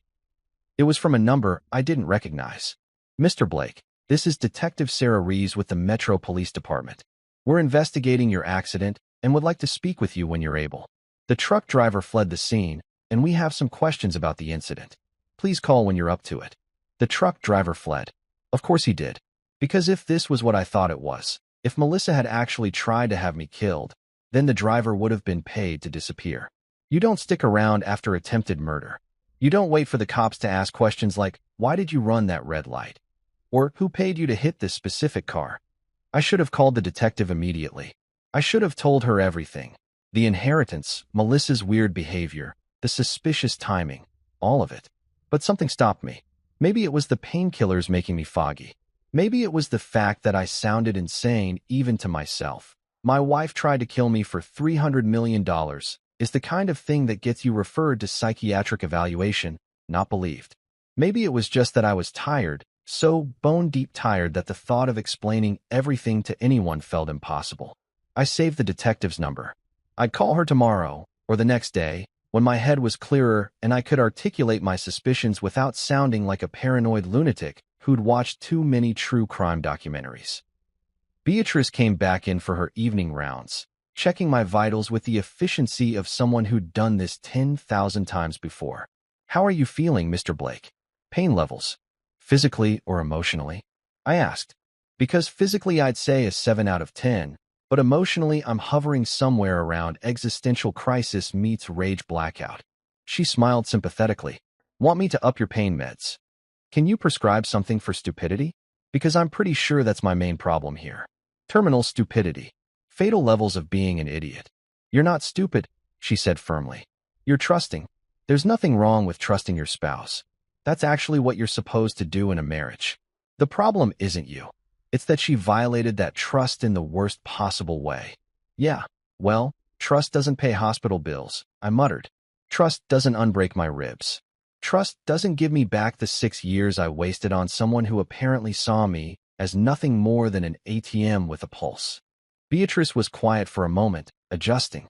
It was from a number I didn't recognize. Mr. Blake, this is Detective Sarah Rees with the Metro Police Department. We're investigating your accident and would like to speak with you when you're able. The truck driver fled the scene, and we have some questions about the incident. Please call when you're up to it. The truck driver fled. Of course he did. Because if this was what I thought it was, if Melissa had actually tried to have me killed, then the driver would have been paid to disappear. You don't stick around after attempted murder. You don't wait for the cops to ask questions like, why did you run that red light? Or who paid you to hit this specific car? I should have called the detective immediately. I should have told her everything. The inheritance, Melissa's weird behavior, the suspicious timing, all of it. But something stopped me. Maybe it was the painkillers making me foggy. Maybe it was the fact that I sounded insane even to myself. My wife tried to kill me for $300 million is the kind of thing that gets you referred to psychiatric evaluation, not believed. Maybe it was just that I was tired, so bone-deep tired that the thought of explaining everything to anyone felt impossible. I saved the detective's number. I'd call her tomorrow, or the next day, when my head was clearer and I could articulate my suspicions without sounding like a paranoid lunatic who'd watched too many true crime documentaries. Beatrice came back in for her evening rounds, checking my vitals with the efficiency of someone who'd done this 10,000 times before. How are you feeling, Mr. Blake? Pain levels. Physically or emotionally? I asked. Because physically I'd say a 7 out of 10, but emotionally I'm hovering somewhere around existential crisis meets rage blackout. She smiled sympathetically. Want me to up your pain meds? Can you prescribe something for stupidity? Because I'm pretty sure that's my main problem here. Terminal stupidity. Fatal levels of being an idiot. You're not stupid, she said firmly. You're trusting. There's nothing wrong with trusting your spouse. That's actually what you're supposed to do in a marriage. The problem isn't you. It's that she violated that trust in the worst possible way. Yeah, well, trust doesn't pay hospital bills, I muttered. Trust doesn't unbreak my ribs. Trust doesn't give me back the 6 years I wasted on someone who apparently saw me as nothing more than an ATM with a pulse. Beatrice was quiet for a moment, adjusting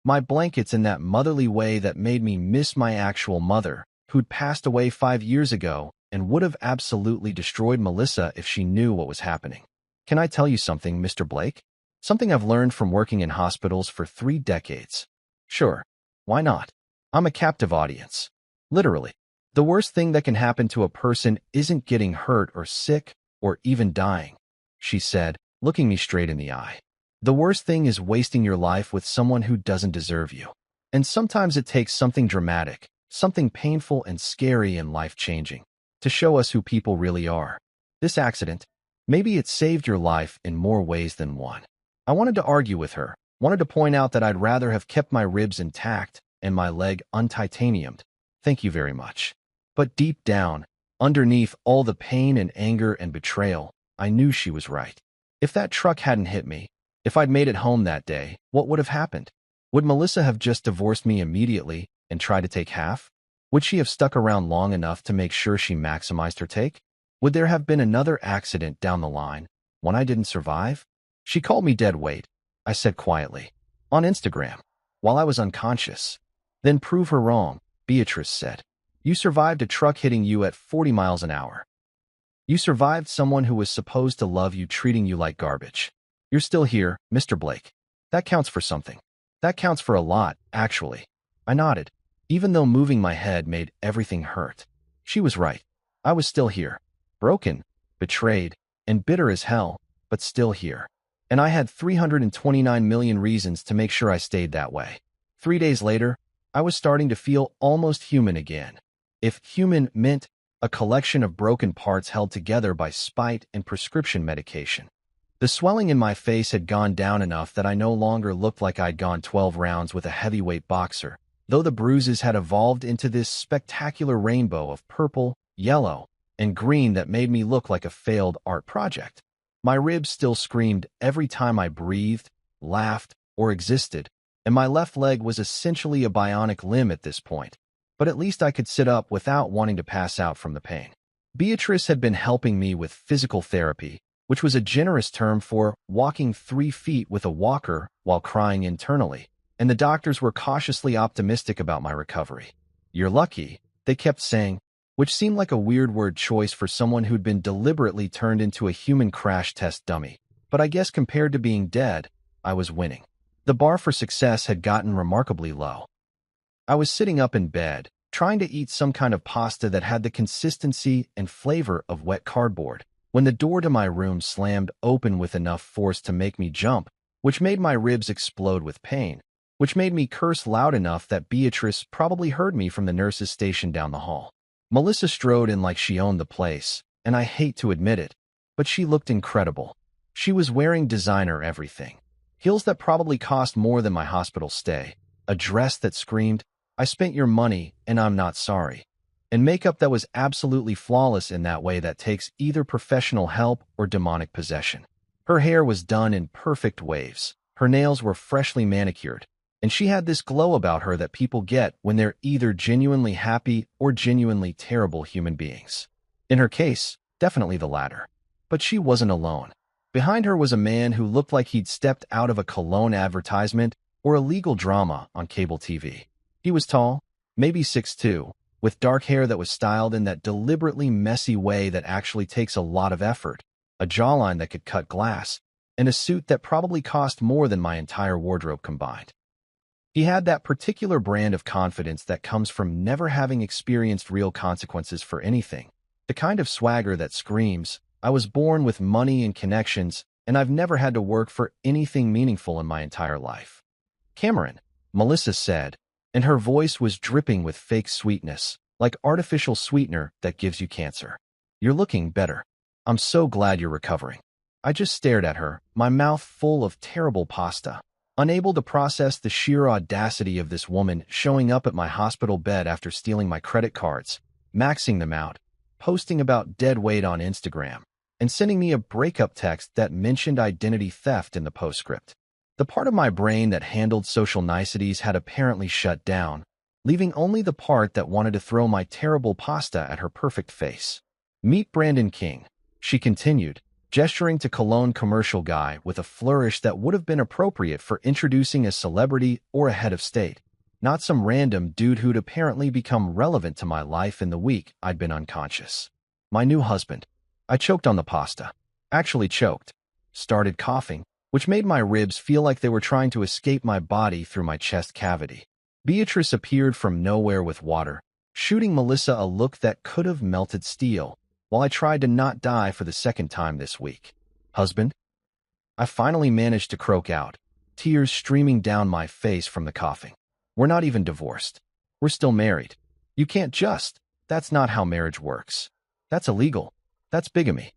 my blankets in that motherly way that made me miss my actual mother, who'd passed away 5 years ago and would have absolutely destroyed Melissa if she knew what was happening. Can I tell you something, Mr. Blake? Something I've learned from working in hospitals for 3 decades. Sure, why not? I'm a captive audience. Literally. The worst thing that can happen to a person isn't getting hurt or sick or even dying, she said, looking me straight in the eye. The worst thing is wasting your life with someone who doesn't deserve you. And sometimes it takes something dramatic, something painful and scary and life-changing, to show us who people really are. This accident, maybe it saved your life in more ways than one. I wanted to argue with her, wanted to point out that I'd rather have kept my ribs intact and my leg untitaniumed. Thank you very much. But deep down, underneath all the pain and anger and betrayal, I knew she was right. If that truck hadn't hit me, if I'd made it home that day, what would have happened? Would Melissa have just divorced me immediately and tried to take half? Would she have stuck around long enough to make sure she maximized her take? Would there have been another accident down the line, one I didn't survive? She called me dead weight, I said quietly. On Instagram. while I was unconscious. Then prove her wrong, Beatrice said. You survived a truck hitting you at 40 miles an hour. You survived someone who was supposed to love you treating you like garbage. You're still here, Mr. Blake. That counts for something. That counts for a lot, actually. I nodded, even though moving my head made everything hurt. She was right. I was still here. Broken, betrayed, and bitter as hell, but still here. And I had 329 million reasons to make sure I stayed that way. 3 days later, I was starting to feel almost human again. If human meant a collection of broken parts held together by spite and prescription medication. The swelling in my face had gone down enough that I no longer looked like I'd gone 12 rounds with a heavyweight boxer, though the bruises had evolved into this spectacular rainbow of purple, yellow, and green that made me look like a failed art project. My ribs still screamed every time I breathed, laughed, or existed, and my left leg was essentially a bionic limb at this point. But at least I could sit up without wanting to pass out from the pain. Beatrice had been helping me with physical therapy, which was a generous term for walking 3 feet with a walker while crying internally, and the doctors were cautiously optimistic about my recovery. You're lucky, they kept saying, which seemed like a weird word choice for someone who'd been deliberately turned into a human crash test dummy. But I guess compared to being dead, I was winning. The bar for success had gotten remarkably low. I was sitting up in bed, trying to eat some kind of pasta that had the consistency and flavor of wet cardboard, when the door to my room slammed open with enough force to make me jump, which made my ribs explode with pain, which made me curse loud enough that Beatrice probably heard me from the nurse's station down the hall. Melissa strode in like she owned the place, and I hate to admit it, but she looked incredible. She was wearing designer everything. Heels that probably cost more than my hospital stay, a dress that screamed, I spent your money, and I'm not sorry. And makeup that was absolutely flawless in that way that takes either professional help or demonic possession. Her hair was done in perfect waves. Her nails were freshly manicured. And she had this glow about her that people get when they're either genuinely happy or genuinely terrible human beings. In her case, definitely the latter. But she wasn't alone. Behind her was a man who looked like he'd stepped out of a cologne advertisement or a legal drama on cable TV. He was tall, maybe 6'2", with dark hair that was styled in that deliberately messy way that actually takes a lot of effort, a jawline that could cut glass, and a suit that probably cost more than my entire wardrobe combined. He had that particular brand of confidence that comes from never having experienced real consequences for anything, the kind of swagger that screams, I was born with money and connections, and I've never had to work for anything meaningful in my entire life. Cameron, Melissa said, and her voice was dripping with fake sweetness, like artificial sweetener that gives you cancer. You're looking better. I'm so glad you're recovering. I just stared at her, my mouth full of terrible pasta, unable to process the sheer audacity of this woman showing up at my hospital bed after stealing my credit cards, maxing them out, posting about dead weight on Instagram, and sending me a breakup text that mentioned identity theft in the postscript. The part of my brain that handled social niceties had apparently shut down, leaving only the part that wanted to throw my terrible pasta at her perfect face. Meet Brandon King, she continued, gesturing to cologne commercial guy with a flourish that would have been appropriate for introducing a celebrity or a head of state, not some random dude who'd apparently become relevant to my life in the week I'd been unconscious. My new husband. I choked on the pasta. Actually choked. Started coughing, which made my ribs feel like they were trying to escape my body through my chest cavity. Beatrice appeared from nowhere with water, shooting Melissa a look that could have melted steel, while I tried to not die for the second time this week. Husband? I finally managed to croak out, tears streaming down my face from the coughing. We're not even divorced. We're still married. You can't just. That's not how marriage works. That's illegal. That's bigamy.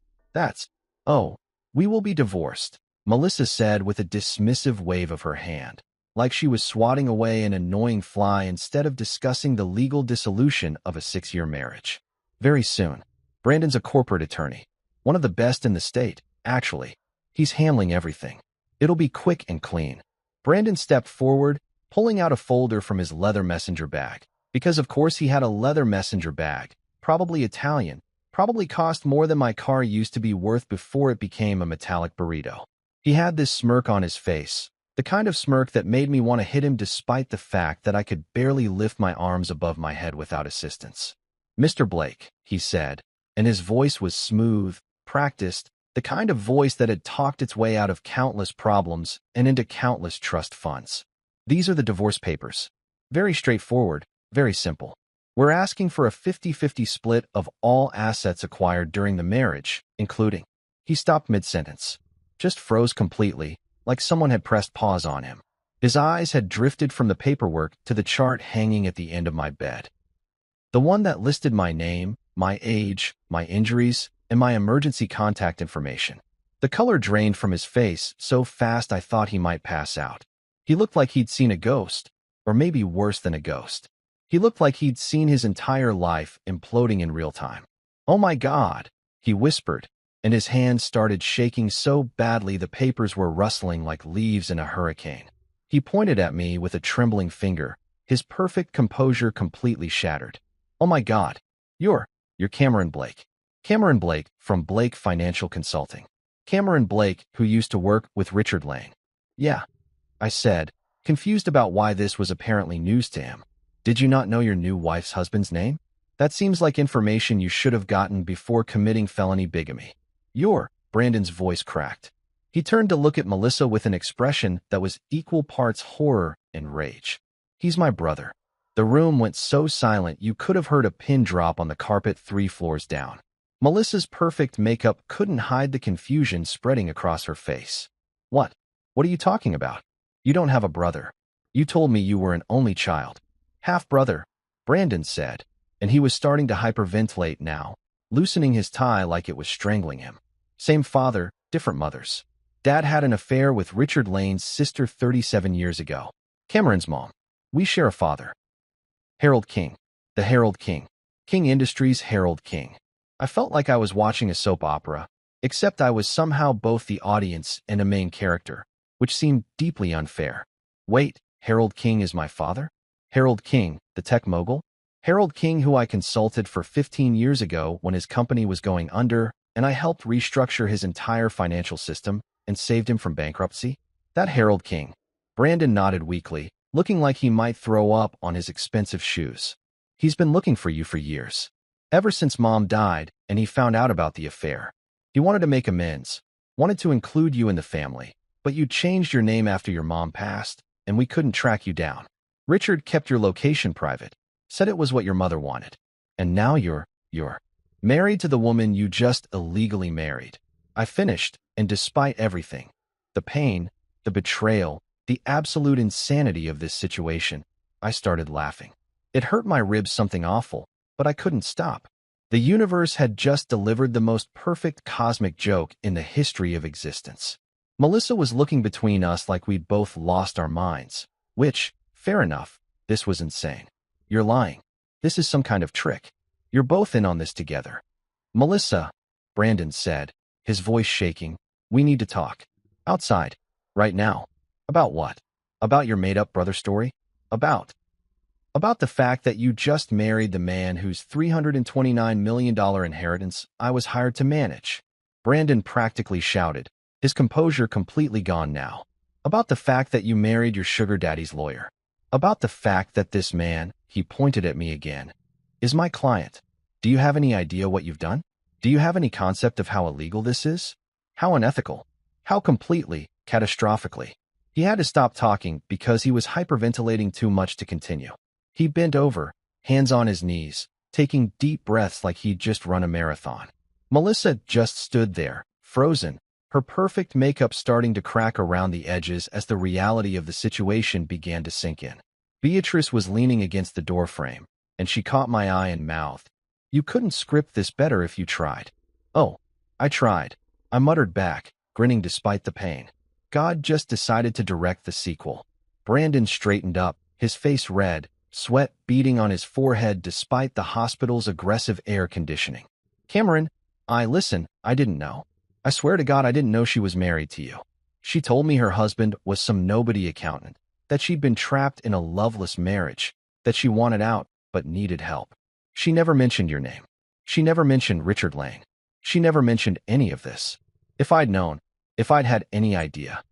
Oh, we will be divorced, Melissa said with a dismissive wave of her hand, like she was swatting away an annoying fly instead of discussing the legal dissolution of a 6-year marriage. Very soon. Brandon's a corporate attorney. One of the best in the state, actually. He's handling everything. It'll be quick and clean. Brandon stepped forward, pulling out a folder from his leather messenger bag. Because of course he had a leather messenger bag, probably Italian, probably cost more than my car used to be worth before it became a metallic burrito. He had this smirk on his face, The kind of smirk that made me want to hit him despite the fact that I could barely lift my arms above my head without assistance. "Mr. Blake," he said, and his voice was smooth, practiced, the kind of voice that had talked its way out of countless problems and into countless trust funds. "These are the divorce papers. Very straightforward, very simple. We're asking for a 50-50 split of all assets acquired during the marriage, including—" He stopped mid-sentence, just froze completely, like someone had pressed pause on him. His eyes had drifted from the paperwork to the chart hanging at the end of my bed. The one that listed my name, my age, my injuries, and my emergency contact information. The color drained from his face so fast I thought he might pass out. He looked like he'd seen a ghost, or maybe worse than a ghost. He looked like he'd seen his entire life imploding in real time. "Oh my God," he whispered, and his hands started shaking so badly the papers were rustling like leaves in a hurricane. He pointed at me with a trembling finger, his perfect composure completely shattered. "Oh my God, you're Cameron Blake. Cameron Blake from Blake Financial Consulting. Cameron Blake, who used to work with Richard Lane." "Yeah," I said, confused about why this was apparently news to him. "Did you not know your new wife's husband's name? That seems like information you should have gotten before committing felony bigamy." Brandon's voice cracked. He turned to look at Melissa with an expression that was equal parts horror and rage. "He's my brother." The room went so silent you could have heard a pin drop on the carpet 3 floors down. Melissa's perfect makeup couldn't hide the confusion spreading across her face. What are you talking about? You don't have a brother. You told me you were an only child." "Half-brother," Brandon said, and he was starting to hyperventilate now, loosening his tie like it was strangling him. "Same father, different mothers. Dad had an affair with Richard Lane's sister 37 years ago. Cameron's mom. We share a father. Harold King. The Harold King. King Industries Harold King." I felt like I was watching a soap opera, except I was somehow both the audience and a main character, which seemed deeply unfair. "Wait, Harold King is my father? Harold King, the tech mogul? Harold King, who I consulted for 15 years ago when his company was going under, and I helped restructure his entire financial system and saved him from bankruptcy? That Harold King." Brandon nodded weakly, looking like he might throw up on his expensive shoes. "He's been looking for you for years. Ever since Mom died and he found out about the affair. He wanted to make amends, wanted to include you in the family, but you changed your name after your mom passed, and we couldn't track you down. Richard kept your location private, said it was what your mother wanted. And now you're married to the woman you just illegally married." I finished, and despite everything, the pain, the betrayal, the absolute insanity of this situation, I started laughing. It hurt my ribs something awful, but I couldn't stop. The universe had just delivered the most perfect cosmic joke in the history of existence. Melissa was looking between us like we'd both lost our minds, which, fair enough, this was insane. "You're lying. This is some kind of trick. You're both in on this together." "Melissa," Brandon said, his voice shaking, "we need to talk. Outside. Right now." "About what?" "About your made-up brother story. About the fact that you just married the man whose $329 million inheritance I was hired to manage." Brandon practically shouted, his composure completely gone now. "About the fact that you married your sugar daddy's lawyer. About the fact that this man," he pointed at me again, "is my client. Do you have any idea what you've done? Do you have any concept of how illegal this is? How unethical? How completely, catastrophically?" He had to stop talking because he was hyperventilating too much to continue. He bent over, hands on his knees, taking deep breaths like he'd just run a marathon. Melissa just stood there, frozen, her perfect makeup starting to crack around the edges as the reality of the situation began to sink in. Beatrice was leaning against the doorframe, and she caught my eye and mouthed, "You couldn't script this better if you tried." "Oh, I tried," I muttered back, grinning despite the pain. God just decided to direct the sequel. Brandon straightened up, his face red, sweat beading on his forehead despite the hospital's aggressive air conditioning. "Cameron, listen, I didn't know. I swear to God I didn't know she was married to you. She told me her husband was some nobody accountant, that she'd been trapped in a loveless marriage, that she wanted out but needed help. She never mentioned your name. She never mentioned Richard Lane. She never mentioned any of this. If I'd known, if I'd had any idea."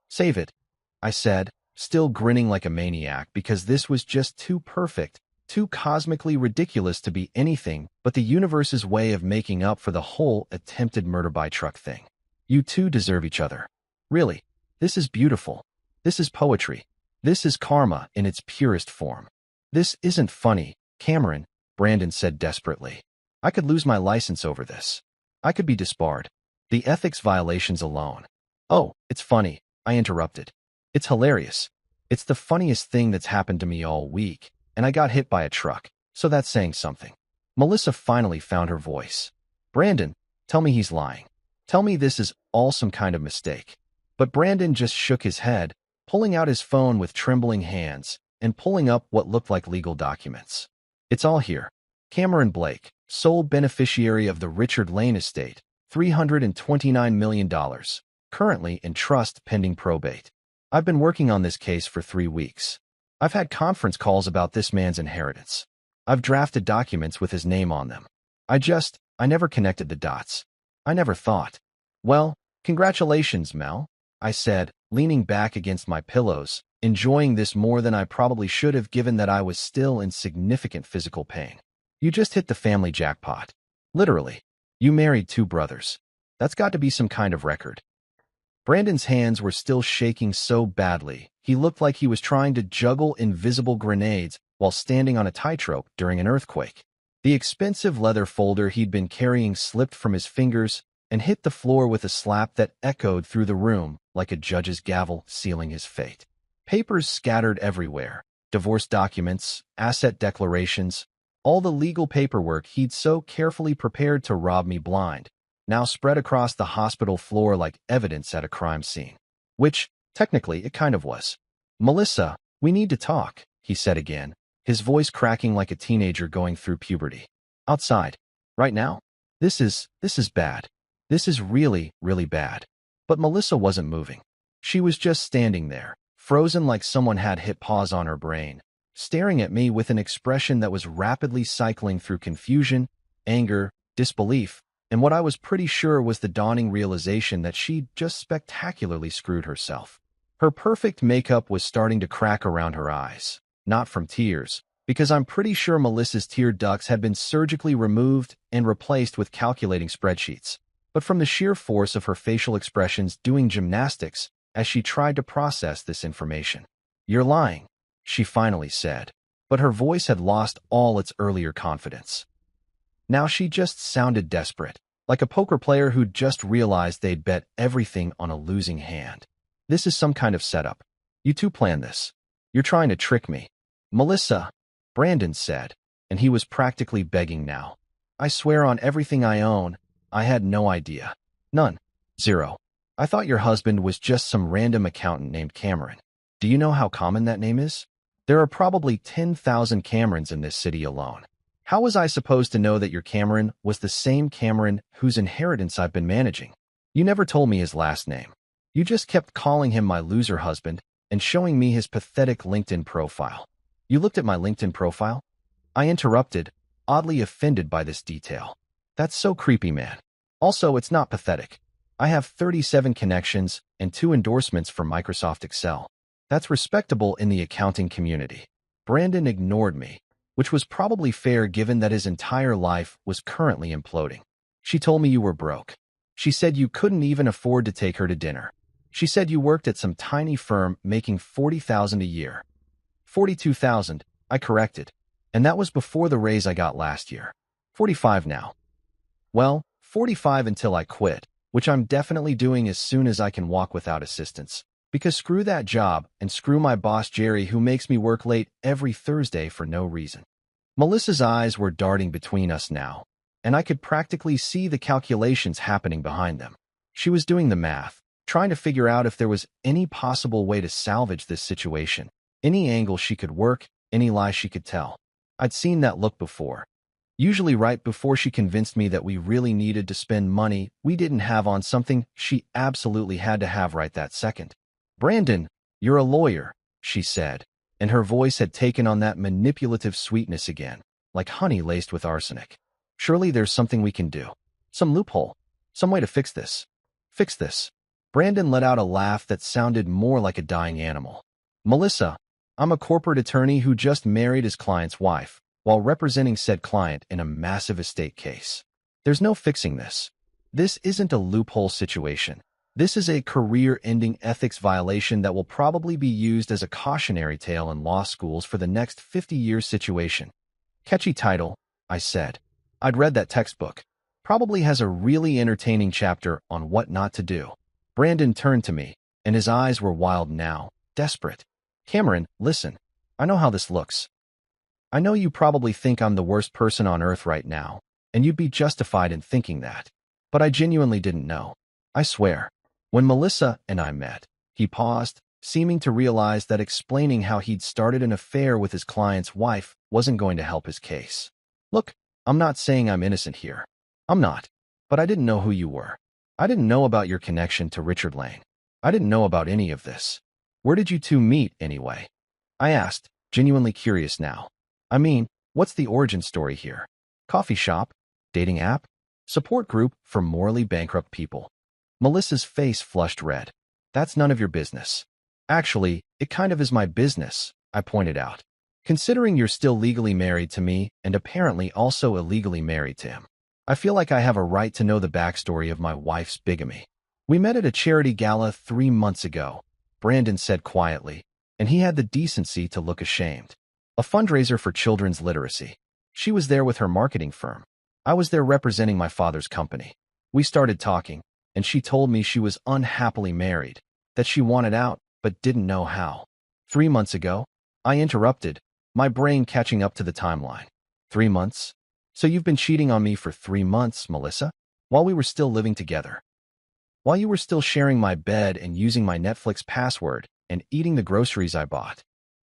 "Save it. I said, still grinning like a maniac because this was just too perfect, too cosmically ridiculous to be anything but the universe's way of making up for the whole attempted murder by truck thing. You two deserve each other. Really, this is beautiful. This is poetry. This is karma in its purest form. This isn't funny, Cameron, Brandon said desperately. I could lose my license over this. I could be disbarred. The ethics violations alone. Oh, it's funny, I interrupted. It's hilarious. It's the funniest thing that's happened to me all week, and I got hit by a truck, so that's saying something. Melissa finally found her voice. Brandon, tell me he's lying. Tell me this is all some kind of mistake. But Brandon just shook his head, pulling out his phone with trembling hands and pulling up what looked like legal documents. It's all here. Cameron Blake, sole beneficiary of the Richard Lane estate, $329 million, currently in trust pending probate. I've been working on this case for 3 weeks. I've had conference calls about this man's inheritance. I've drafted documents with his name on them. I never connected the dots. I never thought. Well, congratulations, Mel, I said, leaning back against my pillows, enjoying this more than I probably should have given that I was still in significant physical pain. You just hit the family jackpot. Literally. You married 2 brothers. That's got to be some kind of record. Brandon's hands were still shaking so badly, he looked like he was trying to juggle invisible grenades while standing on a tightrope during an earthquake. The expensive leather folder he'd been carrying slipped from his fingers and hit the floor with a slap that echoed through the room like a judge's gavel sealing his fate. Papers scattered everywhere, divorce documents, asset declarations, all the legal paperwork he'd so carefully prepared to rob me blind, now spread across the hospital floor like evidence at a crime scene. Which, technically, it kind of was. Melissa, we need to talk, he said again, his voice cracking like a teenager going through puberty. Outside. Right now? This is bad. This is really, really bad. But Melissa wasn't moving. She was just standing there, frozen like someone had hit pause on her brain, staring at me with an expression that was rapidly cycling through confusion, anger, disbelief, and what I was pretty sure was the dawning realization that she'd just spectacularly screwed herself. Her perfect makeup was starting to crack around her eyes, not from tears, because I'm pretty sure Melissa's tear ducts had been surgically removed and replaced with calculating spreadsheets, but from the sheer force of her facial expressions doing gymnastics as she tried to process this information. You're lying, she finally said, but her voice had lost all its earlier confidence. Now she just sounded desperate, like a poker player who'd just realized they'd bet everything on a losing hand. This is some kind of setup. You two planned this. You're trying to trick me. Melissa, Brandon said, and he was practically begging now. I swear on everything I own, I had no idea. None. Zero. I thought your husband was just some random accountant named Cameron. Do you know how common that name is? There are probably 10,000 Camerons in this city alone. How was I supposed to know that your Cameron was the same Cameron whose inheritance I've been managing? You never told me his last name. You just kept calling him my loser husband and showing me his pathetic LinkedIn profile. You looked at my LinkedIn profile? I interrupted, oddly offended by this detail. That's so creepy, man. Also, it's not pathetic. I have 37 connections and 2 endorsements from Microsoft Excel. That's respectable in the accounting community. Brandon ignored me, which was probably fair given that his entire life was currently imploding. She told me you were broke. She said you couldn't even afford to take her to dinner. She said you worked at some tiny firm making $40,000 a year. 42,000, I corrected. And that was before the raise I got last year. 45 now. Well, 45 until I quit, which I'm definitely doing as soon as I can walk without assistance. Because screw that job and screw my boss Jerry who makes me work late every Thursday for no reason. Melissa's eyes were darting between us now, and I could practically see the calculations happening behind them. She was doing the math, trying to figure out if there was any possible way to salvage this situation, any angle she could work, any lie she could tell. I'd seen that look before. Usually right before she convinced me that we really needed to spend money we didn't have on something she absolutely had to have right that second. Brandon, you're a lawyer, she said, and her voice had taken on that manipulative sweetness again, like honey laced with arsenic. Surely there's something we can do. Some loophole. Some way to fix this. Fix this. Brandon let out a laugh that sounded more like a dying animal. Melissa, I'm a corporate attorney who just married his client's wife, while representing said client in a massive estate case. There's no fixing this. This isn't a loophole situation. This is a career-ending ethics violation that will probably be used as a cautionary tale in law schools for the next 50 years situation. Catchy title, I said. I'd read that textbook. Probably has a really entertaining chapter on what not to do. Brandon turned to me, and his eyes were wild now, desperate. Cameron, listen. I know how this looks. I know you probably think I'm the worst person on earth right now, and you'd be justified in thinking that. But I genuinely didn't know. I swear. When Melissa and I met, he paused, seeming to realize that explaining how he'd started an affair with his client's wife wasn't going to help his case. Look, I'm not saying I'm innocent here. I'm not. But I didn't know who you were. I didn't know about your connection to Richard Lane. I didn't know about any of this. Where did you two meet, anyway? I asked, genuinely curious now. I mean, what's the origin story here? Coffee shop? Dating app? Support group for morally bankrupt people? Melissa's face flushed red. That's none of your business. Actually, it kind of is my business, I pointed out. Considering you're still legally married to me and apparently also illegally married to him. I feel like I have a right to know the backstory of my wife's bigamy. We met at a charity gala 3 months ago, Brandon said quietly, and he had the decency to look ashamed. A fundraiser for children's literacy. She was there with her marketing firm. I was there representing my father's company. We started talking, and she told me she was unhappily married, that she wanted out but didn't know how. 3 months ago, I interrupted, my brain catching up to the timeline. 3 months? So you've been cheating on me for 3 months, Melissa? While we were still living together? While you were still sharing my bed and using my Netflix password and eating the groceries I bought?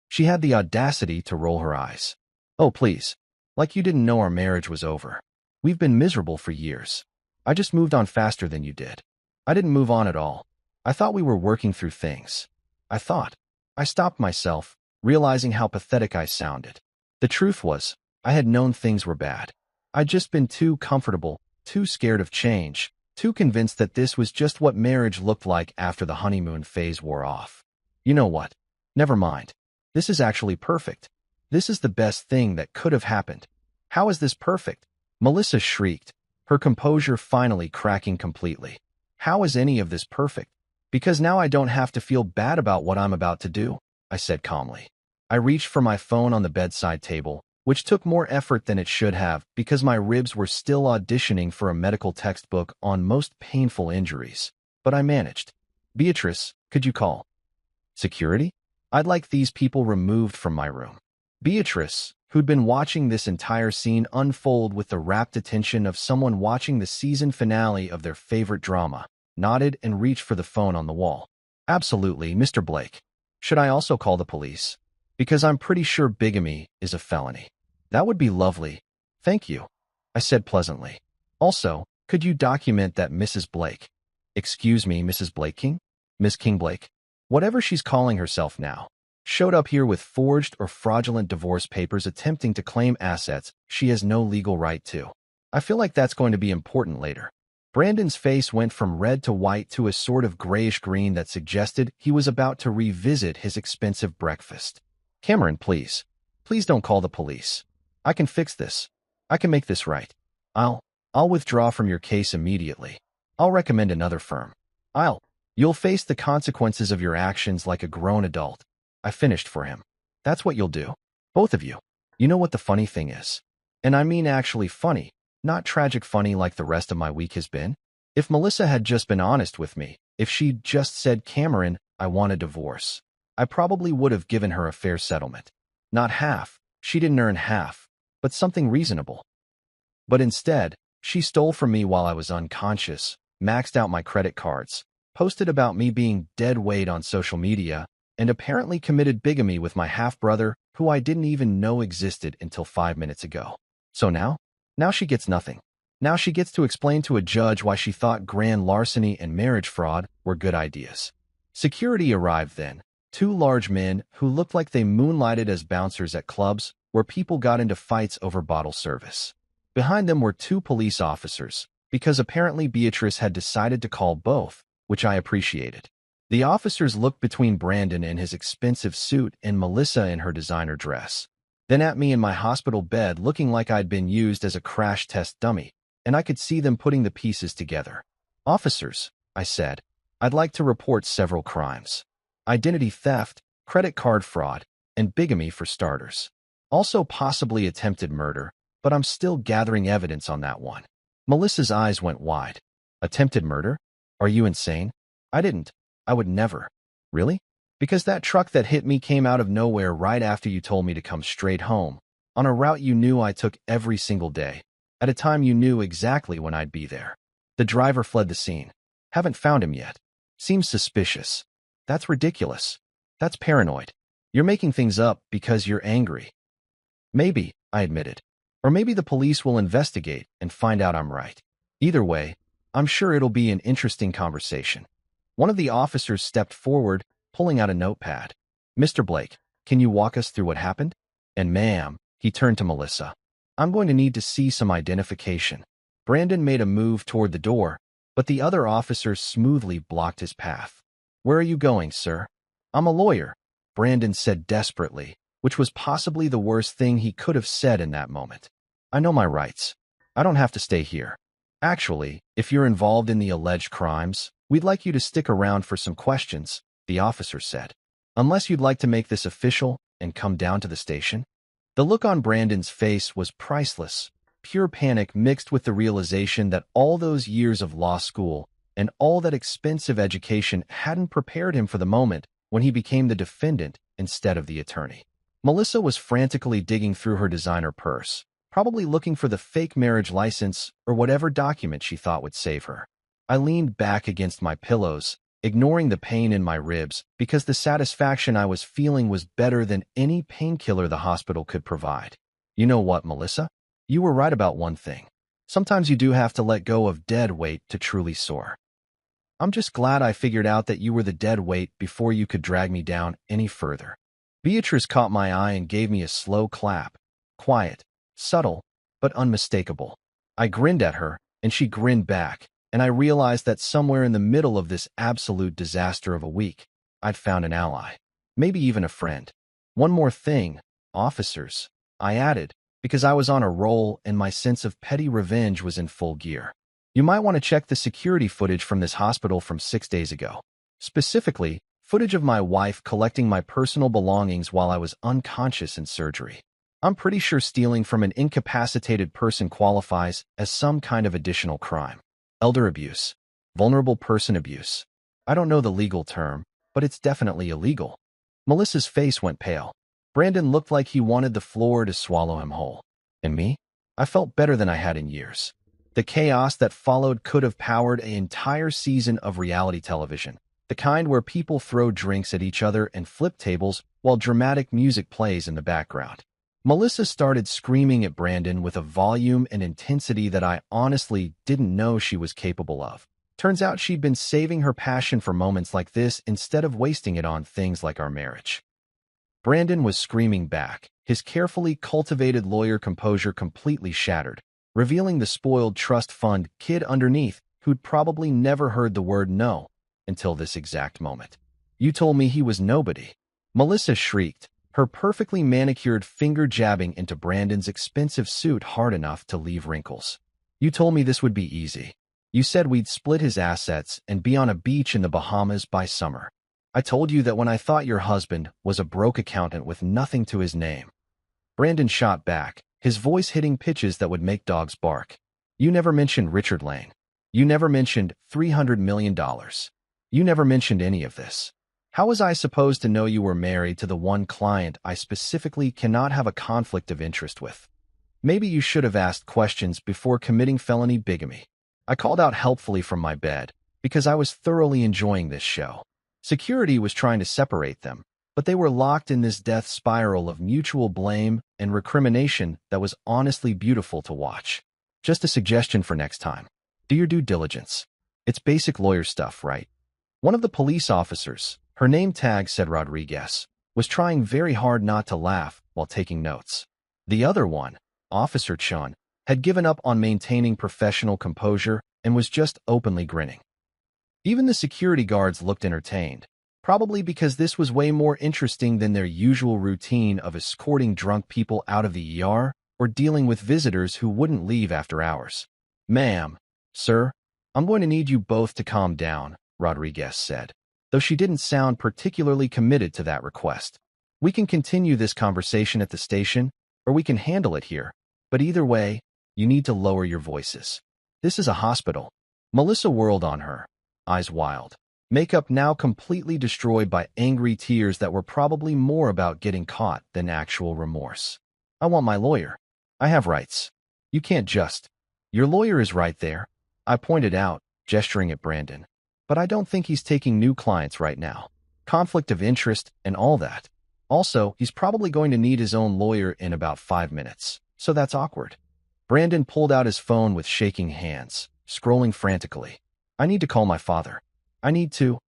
She had the audacity to roll her eyes. Oh, please. Like you didn't know our marriage was over. We've been miserable for years. I just moved on faster than you did. I didn't move on at all. I thought we were working through things. I stopped myself, realizing how pathetic I sounded. The truth was, I had known things were bad. I'd just been too comfortable, too scared of change, too convinced that this was just what marriage looked like after the honeymoon phase wore off. You know what? Never mind. This is actually perfect. This is the best thing that could have happened. How is this perfect? Melissa shrieked, her composure finally cracking completely. How is any of this perfect? Because now I don't have to feel bad about what I'm about to do, I said calmly. I reached for my phone on the bedside table, which took more effort than it should have because my ribs were still auditioning for a medical textbook on most painful injuries. But I managed. Beatrice, could you call security? I'd like these people removed from my room. Beatrice, who'd been watching this entire scene unfold with the rapt attention of someone watching the season finale of their favorite drama, nodded and reached for the phone on the wall. Absolutely, Mr. Blake. Should I also call the police? Because I'm pretty sure bigamy is a felony. That would be lovely. Thank you, I said pleasantly. Also, could you document that Mrs. Blake? Excuse me, Mrs. Blake King? Miss King Blake? Whatever she's calling herself now, showed up here with forged or fraudulent divorce papers attempting to claim assets she has no legal right to. I feel like that's going to be important later. Brandon's face went from red to white to a sort of grayish-green that suggested he was about to revisit his expensive breakfast. Cameron, please. Please don't call the police. I can fix this. I can make this right. I'll withdraw from your case immediately. I'll recommend another firm. You'll face the consequences of your actions like a grown adult. I finished for him. That's what you'll do. Both of you. You know what the funny thing is? And I mean actually funny, not tragic funny like the rest of my week has been. If Melissa had just been honest with me, if she'd just said, Cameron, I want a divorce, I probably would have given her a fair settlement. Not half. She didn't earn half, but something reasonable. But instead, she stole from me while I was unconscious, maxed out my credit cards, posted about me being dead weight on social media, and apparently committed bigamy with my half-brother, who I didn't even know existed until 5 minutes ago. So now she gets nothing. Now she gets to explain to a judge why she thought grand larceny and marriage fraud were good ideas. Security arrived then, 2 large men who looked like they moonlighted as bouncers at clubs where people got into fights over bottle service. Behind them were 2 police officers, because apparently Beatrice had decided to call both, which I appreciated. The officers looked between Brandon in his expensive suit and Melissa in her designer dress, then at me in my hospital bed looking like I'd been used as a crash test dummy, and I could see them putting the pieces together. "Officers," I said, "I'd like to report several crimes. Identity theft, credit card fraud, and bigamy for starters. Also possibly attempted murder, but I'm still gathering evidence on that one." Melissa's eyes went wide. "Attempted murder? Are you insane? I would never." "Really? Because that truck that hit me came out of nowhere right after you told me to come straight home, on a route you knew I took every single day, at a time you knew exactly when I'd be there. The driver fled the scene. Haven't found him yet. Seems suspicious. That's ridiculous. That's paranoid. You're making things up because you're angry." "Maybe," I admitted. "Or maybe the police will investigate and find out I'm right. Either way, I'm sure it'll be an interesting conversation." One of the officers stepped forward, pulling out a notepad. "Mr. Blake, can you walk us through what happened? And ma'am," he turned to Melissa, "I'm going to need to see some identification." Brandon made a move toward the door, but the other officer smoothly blocked his path. "Where are you going, sir?" "I'm a lawyer," Brandon said desperately, which was possibly the worst thing he could have said in that moment. "I know my rights. I don't have to stay here. Actually, if you're involved in the alleged crimes, we'd like you to stick around for some questions," the officer said. "Unless you'd like to make this official and come down to the station." The look on Brandon's face was priceless, pure panic mixed with the realization that all those years of law school and all that expensive education hadn't prepared him for the moment when he became the defendant instead of the attorney. Melissa was frantically digging through her designer purse, probably looking for the fake marriage license or whatever document she thought would save her. I leaned back against my pillows, ignoring the pain in my ribs because the satisfaction I was feeling was better than any painkiller the hospital could provide. "You know what, Melissa? You were right about one thing. Sometimes you do have to let go of dead weight to truly soar. I'm just glad I figured out that you were the dead weight before you could drag me down any further." Beatrice caught my eye and gave me a slow clap. Quiet, subtle, but unmistakable. I grinned at her, and she grinned back, and I realized that somewhere in the middle of this absolute disaster of a week, I'd found an ally. Maybe even a friend. "One more thing, officers," I added, because I was on a roll and my sense of petty revenge was in full gear. "You might want to check the security footage from this hospital from 6 days ago. Specifically, footage of my wife collecting my personal belongings while I was unconscious in surgery. I'm pretty sure stealing from an incapacitated person qualifies as some kind of additional crime. Elder abuse. Vulnerable person abuse. I don't know the legal term, but it's definitely illegal." Melissa's face went pale. Brandon looked like he wanted the floor to swallow him whole. And me? I felt better than I had in years. The chaos that followed could have powered an entire season of reality television, the kind where people throw drinks at each other and flip tables while dramatic music plays in the background. Melissa started screaming at Brandon with a volume and intensity that I honestly didn't know she was capable of. Turns out she'd been saving her passion for moments like this instead of wasting it on things like our marriage. Brandon was screaming back, his carefully cultivated lawyer composure completely shattered, revealing the spoiled trust fund kid underneath who'd probably never heard the word no until this exact moment. "You told me he was nobody." Melissa shrieked, her perfectly manicured finger jabbing into Brandon's expensive suit hard enough to leave wrinkles. "You told me this would be easy. You said we'd split his assets and be on a beach in the Bahamas by summer. I told you that when I thought your husband was a broke accountant with nothing to his name." Brandon shot back, his voice hitting pitches that would make dogs bark. "You never mentioned Richard Lane. You never mentioned $300 million. You never mentioned any of this. How was I supposed to know you were married to the one client I specifically cannot have a conflict of interest with? Maybe you should have asked questions before committing felony bigamy." I called out helpfully from my bed because I was thoroughly enjoying this show. Security was trying to separate them, but they were locked in this death spiral of mutual blame and recrimination that was honestly beautiful to watch. Just a suggestion for next time. Do your due diligence. It's basic lawyer stuff, right? One of the police officers, her name tag said Rodriguez, was trying very hard not to laugh while taking notes. The other one, Officer Chun, had given up on maintaining professional composure and was just openly grinning. Even the security guards looked entertained, probably because this was way more interesting than their usual routine of escorting drunk people out of the ER or dealing with visitors who wouldn't leave after hours. "Ma'am, sir, I'm going to need you both to calm down," Rodriguez said, though she didn't sound particularly committed to that request. "We can continue this conversation at the station, or we can handle it here, but either way, you need to lower your voices. This is a hospital." Melissa whirled on her, eyes wild, makeup now completely destroyed by angry tears that were probably more about getting caught than actual remorse. "I want my lawyer. I have rights. You can't just—" "Your lawyer is right there," I pointed out, gesturing at Brandon. "But I don't think he's taking new clients right now. Conflict of interest and all that. Also, he's probably going to need his own lawyer in about 5 minutes, so that's awkward." Brandon pulled out his phone with shaking hands, scrolling frantically. "I need to call my father. I need to—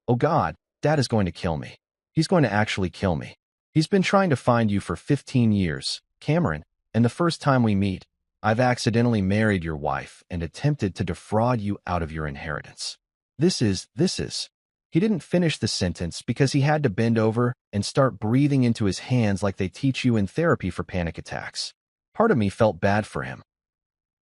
Oh God, Dad is going to kill me. He's going to actually kill me. He's been trying to find you for 15 years, Cameron, and the first time we meet, I've accidentally married your wife and attempted to defraud you out of your inheritance. This is— He didn't finish the sentence because he had to bend over and start breathing into his hands like they teach you in therapy for panic attacks. Part of me felt bad for him.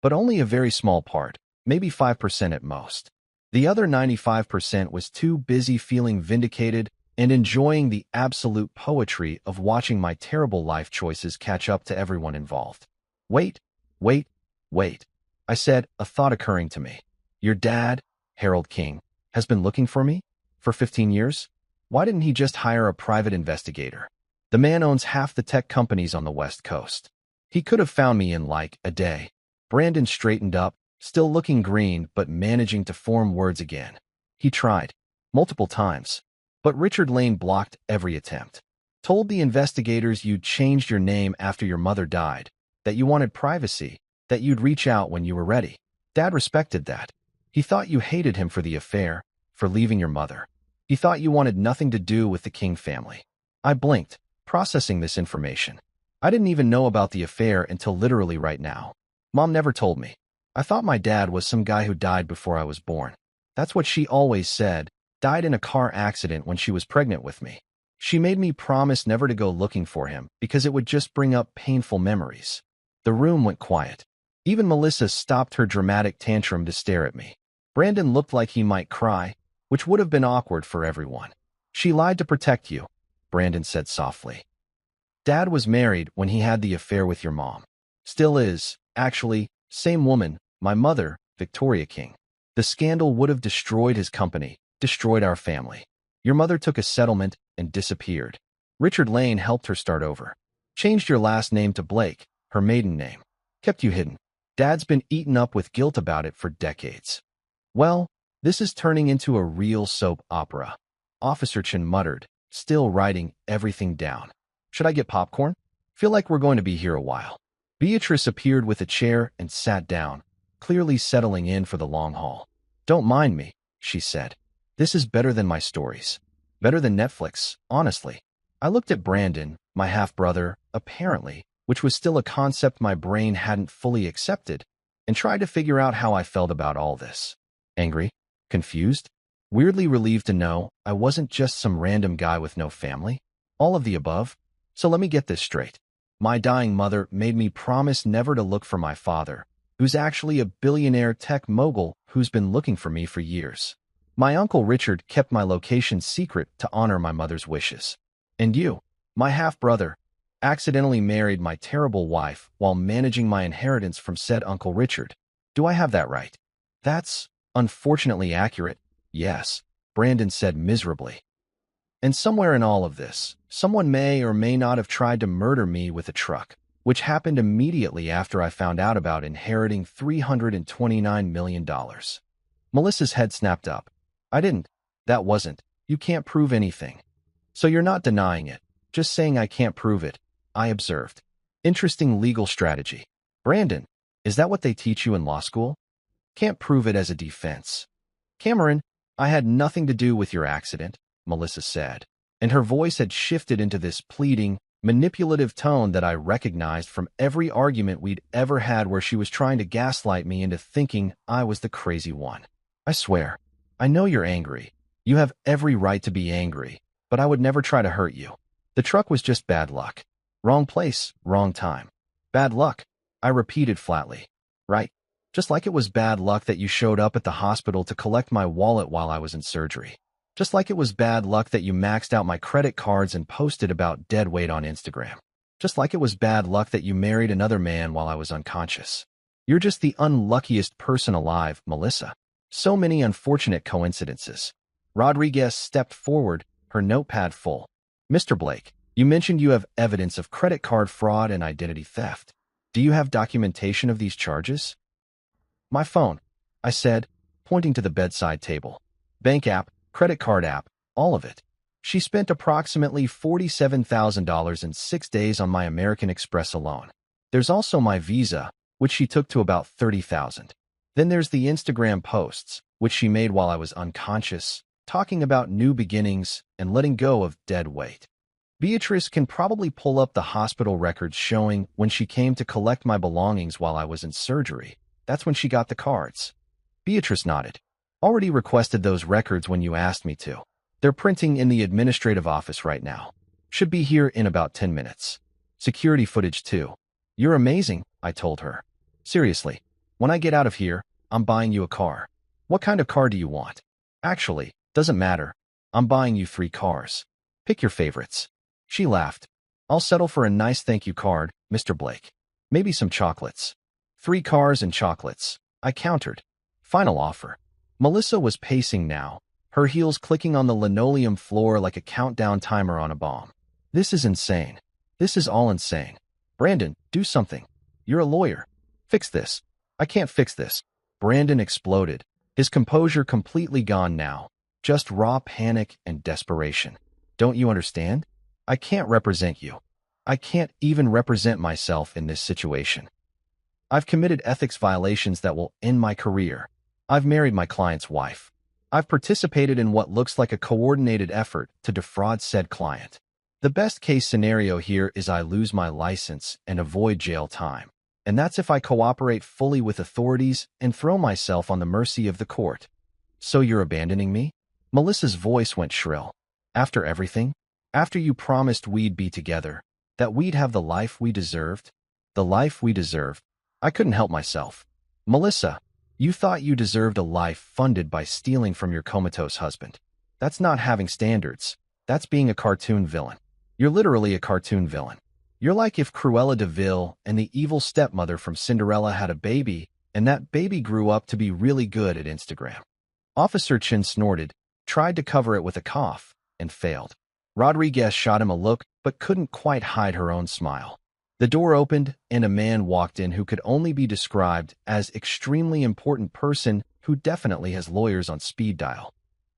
But only a very small part, maybe 5% at most. The other 95% was too busy feeling vindicated and enjoying the absolute poetry of watching my terrible life choices catch up to everyone involved. Wait, I said, a thought occurring to me. Your dad, Harold King, has been looking for me? For 15 years? Why didn't he just hire a private investigator? The man owns half the tech companies on the West Coast. He could have found me in like a day. Brandon straightened up, still looking green but managing to form words again. He tried, multiple times. But Richard Lane blocked every attempt. Told the investigators you'd changed your name after your mother died, that you wanted privacy, that you'd reach out when you were ready. Dad respected that. He thought you hated him for the affair, for leaving your mother. He thought you wanted nothing to do with the King family. I blinked, processing this information. I didn't even know about the affair until literally right now. Mom never told me. I thought my dad was some guy who died before I was born. That's what she always said. Died in a car accident when she was pregnant with me. She made me promise never to go looking for him because it would just bring up painful memories. The room went quiet. Even Melissa stopped her dramatic tantrum to stare at me. Brandon looked like he might cry, which would have been awkward for everyone. She lied to protect you, Brandon said softly. Dad was married when he had the affair with your mom. Still is, actually, same woman, my mother, Victoria King. The scandal would have destroyed his company, destroyed our family. Your mother took a settlement and disappeared. Richard Lane helped her start over. Changed your last name to Blake, her maiden name. Kept you hidden. Dad's been eaten up with guilt about it for decades. Well, this is turning into a real soap opera, Officer Chen muttered, still writing everything down. Should I get popcorn? Feel like we're going to be here a while. Beatrice appeared with a chair and sat down, clearly settling in for the long haul. Don't mind me, she said. This is better than my stories. Better than Netflix, honestly. I looked at Brandon, my half-brother, apparently, which was still a concept my brain hadn't fully accepted, and tried to figure out how I felt about all this. Angry? Confused? Weirdly relieved to know I wasn't just some random guy with no family? All of the above? So let me get this straight. My dying mother made me promise never to look for my father, who's actually a billionaire tech mogul who's been looking for me for years. My Uncle Richard kept my location secret to honor my mother's wishes. And you, my half-brother, accidentally married my terrible wife while managing my inheritance from said Uncle Richard. Do I have that right? That's unfortunately accurate, yes, Brandon said miserably. And somewhere in all of this, someone may or may not have tried to murder me with a truck, which happened immediately after I found out about inheriting $329 million. Melissa's head snapped up. I didn't. That wasn't. You can't prove anything. So you're not denying it, just saying I can't prove it, I observed. Interesting legal strategy. Brandon, is that what they teach you in law school? Can't prove it as a defense. Cameron, I had nothing to do with your accident, Melissa said, and her voice had shifted into this pleading, manipulative tone that I recognized from every argument we'd ever had where she was trying to gaslight me into thinking I was the crazy one. I swear, I know you're angry. You have every right to be angry, but I would never try to hurt you. The truck was just bad luck. Wrong place, wrong time. Bad luck, I repeated flatly. Right. Just like it was bad luck that you showed up at the hospital to collect my wallet while I was in surgery. Just like it was bad luck that you maxed out my credit cards and posted about dead weight on Instagram. Just like it was bad luck that you married another man while I was unconscious. You're just the unluckiest person alive, Melissa. So many unfortunate coincidences. Rodriguez stepped forward, her notepad full. Mr. Blake, you mentioned you have evidence of credit card fraud and identity theft. Do you have documentation of these charges? My phone, I said, pointing to the bedside table. Bank app, credit card app, all of it. She spent approximately $47,000 in 6 days on my American Express alone. There's also my Visa, which she took to about $30,000. Then there's the Instagram posts, which she made while I was unconscious, talking about new beginnings and letting go of dead weight. Beatrice can probably pull up the hospital records showing when she came to collect my belongings while I was in surgery. That's when she got the cards. Beatrice nodded. Already requested those records when you asked me to. They're printing in the administrative office right now. Should be here in about 10 minutes. Security footage too. You're amazing, I told her. Seriously, when I get out of here, I'm buying you a car. What kind of car do you want? Actually, doesn't matter. I'm buying you 3 cars. Pick your favorites. She laughed. I'll settle for a nice thank you card, Mr. Blake. Maybe some chocolates. 3 cars and chocolates, I countered. Final offer. Melissa was pacing now, her heels clicking on the linoleum floor like a countdown timer on a bomb. This is insane. This is all insane. Brandon, do something. You're a lawyer. Fix this. I can't fix this. Brandon exploded, his composure completely gone now. Just raw panic and desperation. Don't you understand? I can't represent you. I can't even represent myself in this situation. I've committed ethics violations that will end my career. I've married my client's wife. I've participated in what looks like a coordinated effort to defraud said client. The best case scenario here is I lose my license and avoid jail time. And that's if I cooperate fully with authorities and throw myself on the mercy of the court. So you're abandoning me? Melissa's voice went shrill. After everything? After you promised we'd be together, that we'd have the life we deserved? The life we deserved. I couldn't help myself. Melissa, you thought you deserved a life funded by stealing from your comatose husband. That's not having standards. That's being a cartoon villain. You're literally a cartoon villain. You're like if Cruella de Vil and the evil stepmother from Cinderella had a baby, and that baby grew up to be really good at Instagram. Officer Chin snorted, tried to cover it with a cough, and failed. Rodriguez shot him a look, but couldn't quite hide her own smile. The door opened, and a man walked in who could only be described as extremely important person who definitely has lawyers on speed dial.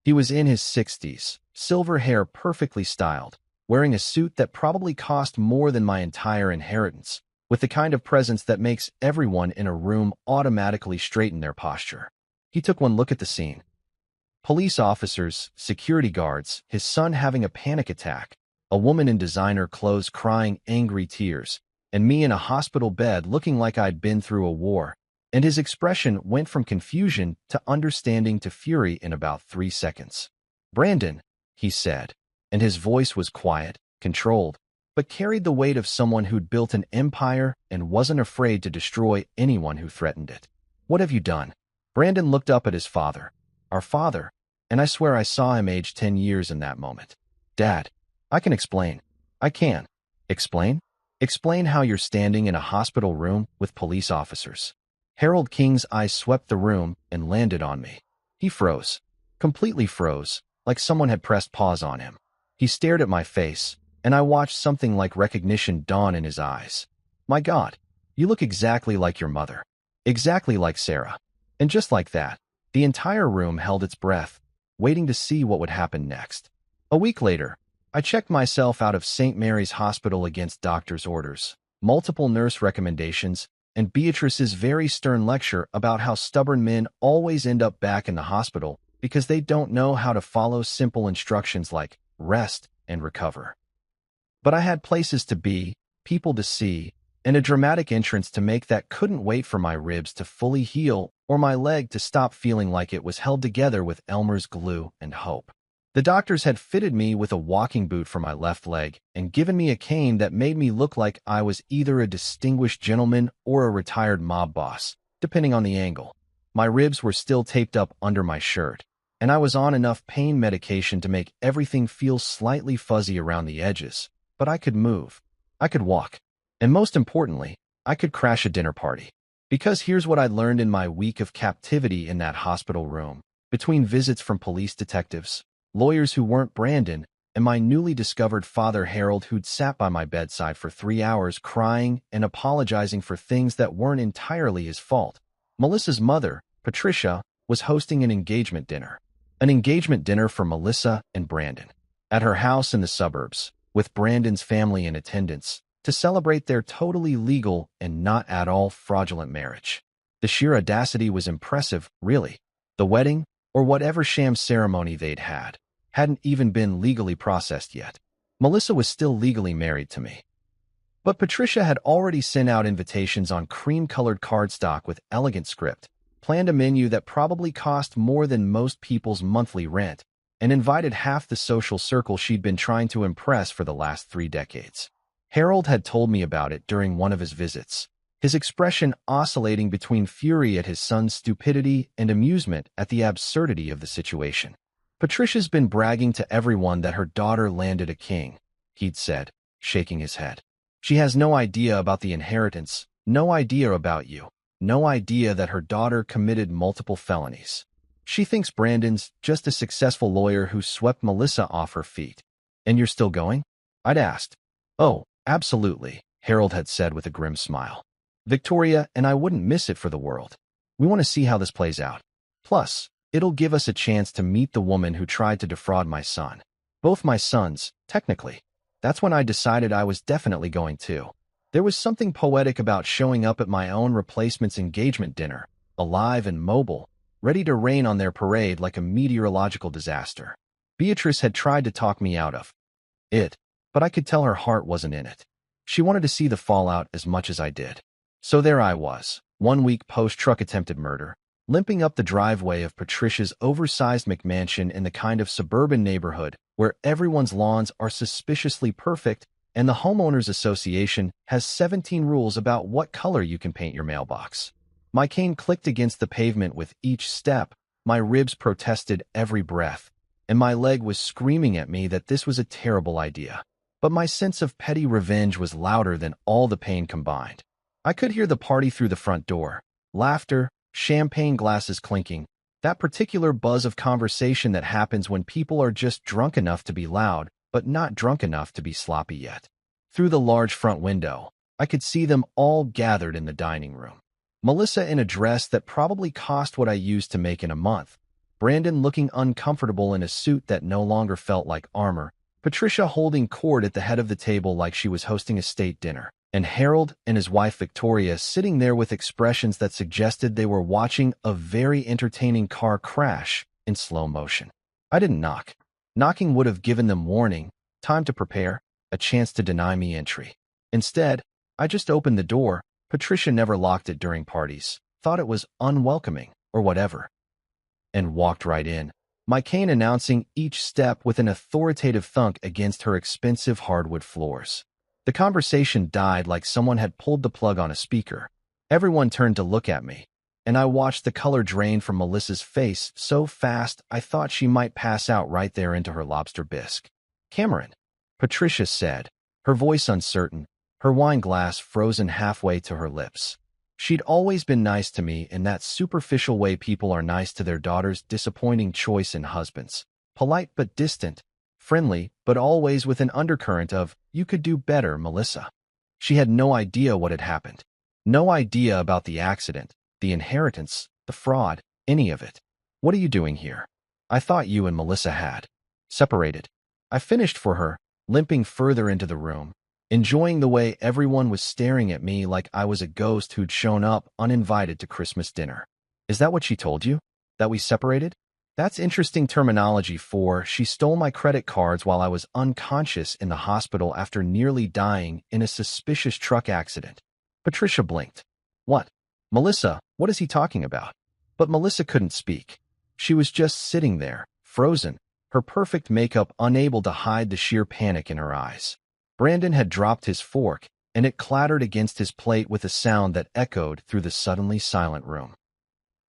He was in his 60s, silver hair perfectly styled, wearing a suit that probably cost more than my entire inheritance, with the kind of presence that makes everyone in a room automatically straighten their posture. He took one look at the scene. Police officers, security guards, his son having a panic attack, a woman in designer clothes crying angry tears, and me in a hospital bed looking like I'd been through a war, and his expression went from confusion to understanding to fury in about 3 seconds. Brandon, he said, and his voice was quiet, controlled, but carried the weight of someone who'd built an empire and wasn't afraid to destroy anyone who threatened it. What have you done? Brandon looked up at his father. Our father, and I swear I saw him age 10 years in that moment. Dad, I can explain. I can. Explain? Explain how you're standing in a hospital room with police officers. Harold King's eyes swept the room and landed on me. He froze. Completely froze, like someone had pressed pause on him. He stared at my face, and I watched something like recognition dawn in his eyes. My God, you look exactly like your mother. Exactly like Sarah. And just like that, the entire room held its breath, waiting to see what would happen next. A week later, I checked myself out of St. Mary's Hospital against doctor's orders, multiple nurse recommendations, and Beatrice's very stern lecture about how stubborn men always end up back in the hospital because they don't know how to follow simple instructions like rest and recover. But I had places to be, people to see, and a dramatic entrance to make that couldn't wait for my ribs to fully heal or my leg to stop feeling like it was held together with Elmer's glue and hope. The doctors had fitted me with a walking boot for my left leg and given me a cane that made me look like I was either a distinguished gentleman or a retired mob boss, depending on the angle. My ribs were still taped up under my shirt, and I was on enough pain medication to make everything feel slightly fuzzy around the edges, but I could move. I could walk. And most importantly, I could crash a dinner party. Because here's what I learned in my week of captivity in that hospital room, between visits from police detectives, lawyers who weren't Brandon, and my newly discovered father Harold who'd sat by my bedside for 3 hours crying and apologizing for things that weren't entirely his fault. Melissa's mother, Patricia, was hosting an engagement dinner. An engagement dinner for Melissa and Brandon. At her house in the suburbs, with Brandon's family in attendance, to celebrate their totally legal and not at all fraudulent marriage. The sheer audacity was impressive, really. The wedding, or whatever sham ceremony they'd had, hadn't even been legally processed yet. Melissa was still legally married to me. But Patricia had already sent out invitations on cream-colored cardstock with elegant script, planned a menu that probably cost more than most people's monthly rent, and invited half the social circle she'd been trying to impress for the last 3 decades. Harold had told me about it during one of his visits, his expression oscillating between fury at his son's stupidity and amusement at the absurdity of the situation. Patricia's been bragging to everyone that her daughter landed a king, he'd said, shaking his head. She has no idea about the inheritance, no idea about you, no idea that her daughter committed multiple felonies. She thinks Brandon's just a successful lawyer who swept Melissa off her feet. And you're still going? I'd asked. Oh, absolutely, Harold had said with a grim smile. Victoria and I wouldn't miss it for the world. We want to see how this plays out. Plus, it'll give us a chance to meet the woman who tried to defraud my son. Both my sons, technically. That's when I decided I was definitely going to. There was something poetic about showing up at my own replacement's engagement dinner, alive and mobile, ready to rain on their parade like a meteorological disaster. Beatrice had tried to talk me out of it, but I could tell her heart wasn't in it. She wanted to see the fallout as much as I did. So there I was, 1 week post-truck attempted murder, limping up the driveway of Patricia's oversized McMansion in the kind of suburban neighborhood where everyone's lawns are suspiciously perfect and the homeowners association has 17 rules about what color you can paint your mailbox. My cane clicked against the pavement with each step, my ribs protested every breath, and my leg was screaming at me that this was a terrible idea. But my sense of petty revenge was louder than all the pain combined. I could hear the party through the front door, laughter, champagne glasses clinking, that particular buzz of conversation that happens when people are just drunk enough to be loud, but not drunk enough to be sloppy yet. Through the large front window, I could see them all gathered in the dining room. Melissa in a dress that probably cost what I used to make in a month, Brandon looking uncomfortable in a suit that no longer felt like armor, Patricia holding court at the head of the table like she was hosting a state dinner, and Harold and his wife Victoria sitting there with expressions that suggested they were watching a very entertaining car crash in slow motion. I didn't knock. Knocking would have given them warning, time to prepare, a chance to deny me entry. Instead, I just opened the door. Patricia never locked it during parties, thought it was unwelcoming, or whatever, and walked right in, my cane announcing each step with an authoritative thunk against her expensive hardwood floors. The conversation died like someone had pulled the plug on a speaker. Everyone turned to look at me, and I watched the color drain from Melissa's face so fast I thought she might pass out right there into her lobster bisque. Cameron, Patricia said, her voice uncertain, her wine glass frozen halfway to her lips. She'd always been nice to me in that superficial way people are nice to their daughter's disappointing choice in husbands. Polite but distant, friendly but always with an undercurrent of, you could do better, Melissa. She had no idea what had happened. No idea about the accident, the inheritance, the fraud, any of it. What are you doing here? I thought you and Melissa had separated. I finished for her, limping further into the room, enjoying the way everyone was staring at me like I was a ghost who'd shown up uninvited to Christmas dinner. Is that what she told you? That we separated? That's interesting terminology for she stole my credit cards while I was unconscious in the hospital after nearly dying in a suspicious truck accident. Patricia blinked. What? Melissa, what is he talking about? But Melissa couldn't speak. She was just sitting there, frozen, her perfect makeup unable to hide the sheer panic in her eyes. Brandon had dropped his fork, and it clattered against his plate with a sound that echoed through the suddenly silent room.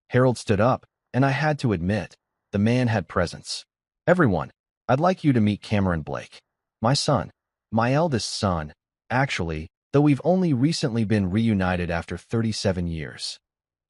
Harold stood up, and I had to admit, the man had presence. Everyone, I'd like you to meet Cameron Blake. My son. My eldest son, actually, though we've only recently been reunited after 37 years.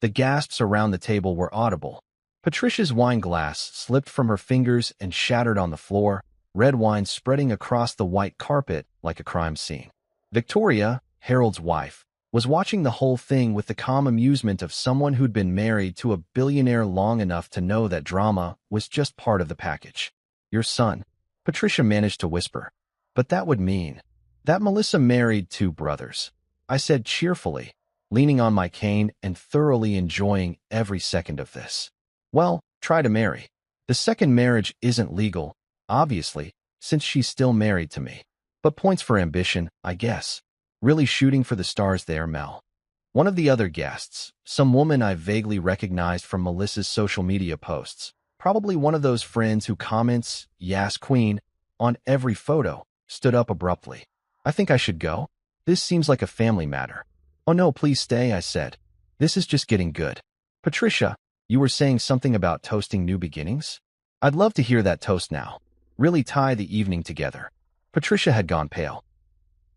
The gasps around the table were audible. Patricia's wine glass slipped from her fingers and shattered on the floor, red wine spreading across the white carpet like a crime scene. Victoria, Harold's wife, was watching the whole thing with the calm amusement of someone who'd been married to a billionaire long enough to know that drama was just part of the package. Your son, Patricia managed to whisper. But that would mean that Melissa married two brothers, I said cheerfully, leaning on my cane and thoroughly enjoying every second of this. Well, try to marry. The second marriage isn't legal, obviously, since she's still married to me. But points for ambition, I guess. Really shooting for the stars there, Mel. One of the other guests, some woman I vaguely recognized from Melissa's social media posts, probably one of those friends who comments, "Yas Queen," on every photo, stood up abruptly. I think I should go. This seems like a family matter. Oh no, please stay, I said. This is just getting good. Patricia, you were saying something about toasting new beginnings? I'd love to hear that toast now. Really tie the evening together. Patricia had gone pale.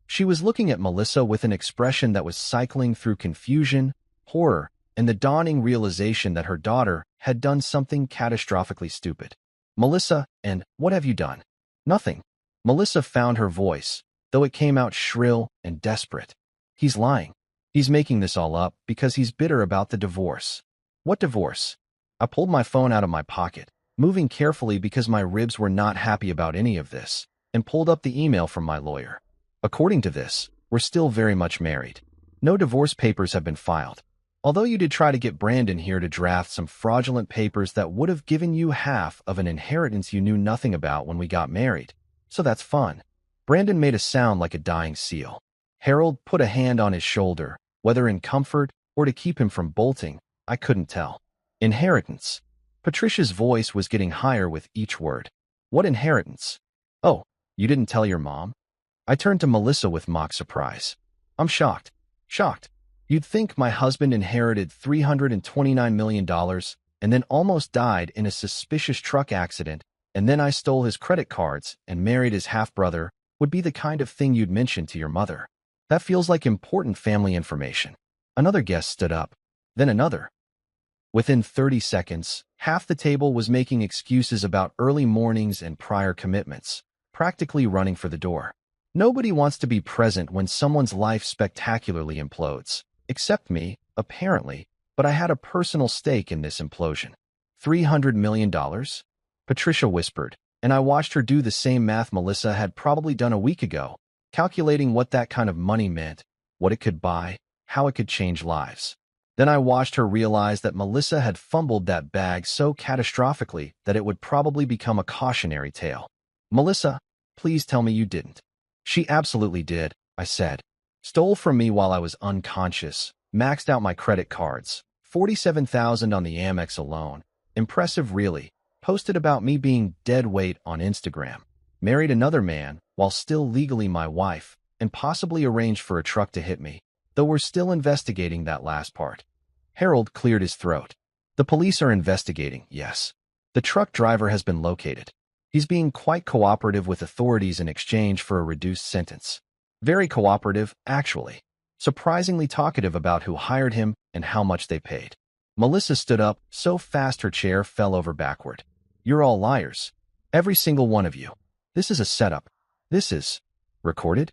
She was looking at Melissa with an expression that was cycling through confusion, horror, and the dawning realization that her daughter had done something catastrophically stupid. Melissa, and what have you done? Nothing. Melissa found her voice, though it came out shrill and desperate. He's lying. He's making this all up because he's bitter about the divorce. What divorce? I pulled my phone out of my pocket, moving carefully because my ribs were not happy about any of this, and pulled up the email from my lawyer. According to this, we're still very much married. No divorce papers have been filed. Although you did try to get Brandon here to draft some fraudulent papers that would have given you half of an inheritance you knew nothing about when we got married. So that's fun. Brandon made a sound like a dying seal. Harold put a hand on his shoulder, whether in comfort or to keep him from bolting, I couldn't tell. Inheritance. Patricia's voice was getting higher with each word. What inheritance? Oh, you didn't tell your mom? I turned to Melissa with mock surprise. I'm shocked. Shocked. You'd think my husband inherited $329 million and then almost died in a suspicious truck accident, and then I stole his credit cards and married his half-brother, would be the kind of thing you'd mention to your mother. That feels like important family information. Another guest stood up. Then another. Within 30 seconds, half the table was making excuses about early mornings and prior commitments, practically running for the door. Nobody wants to be present when someone's life spectacularly implodes. Except me, apparently, but I had a personal stake in this implosion. $300 million? Patricia whispered, and I watched her do the same math Melissa had probably done a week ago, calculating what that kind of money meant, what it could buy, how it could change lives. Then I watched her realize that Melissa had fumbled that bag so catastrophically that it would probably become a cautionary tale. Melissa, please tell me you didn't. She absolutely did, I said. Stole from me while I was unconscious, maxed out my credit cards, $47,000 on the Amex alone. Impressive really. Posted about me being dead weight on Instagram. Married another man while still legally my wife, and possibly arranged for a truck to hit me, though we're still investigating that last part. Harold cleared his throat. The police are investigating, yes. The truck driver has been located. He's being quite cooperative with authorities in exchange for a reduced sentence. Very cooperative, actually. Surprisingly talkative about who hired him and how much they paid. Melissa stood up so fast her chair fell over backward. You're all liars. Every single one of you. This is a setup. This is... recorded?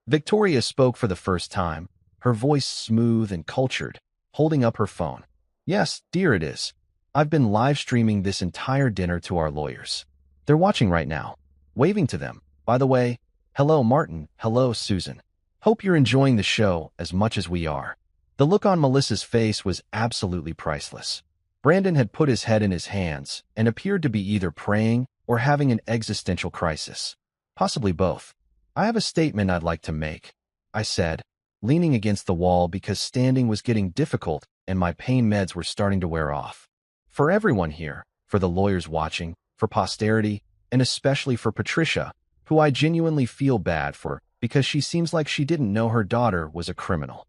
Victoria spoke for the first time, her voice smooth and cultured, holding up her phone. Yes, dear, it is. I've been live streaming this entire dinner to our lawyers. They're watching right now. Waving to them. By the way, hello Martin, hello Susan. Hope you're enjoying the show as much as we are. The look on Melissa's face was absolutely priceless. Brandon had put his head in his hands and appeared to be either praying or having an existential crisis. Possibly both. I have a statement I'd like to make, I said. leaning against the wall because standing was getting difficult and my pain meds were starting to wear off. For everyone here, for the lawyers watching, for posterity, and especially for Patricia, who I genuinely feel bad for because she seems like she didn't know her daughter was a criminal.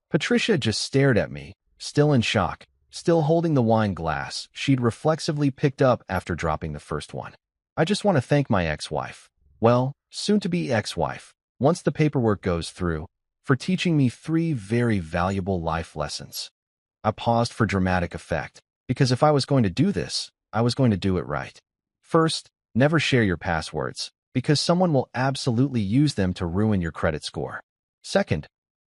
Patricia just stared at me, still in shock, still holding the wine glass she'd reflexively picked up after dropping the first one. I just want to thank my ex-wife, well, soon-to-be ex-wife, once the paperwork goes through, for teaching me 3 very valuable life lessons. I paused for dramatic effect, because if I was going to do this, I was going to do it right. First, never share your passwords, because someone will absolutely use them to ruin your credit score. Second,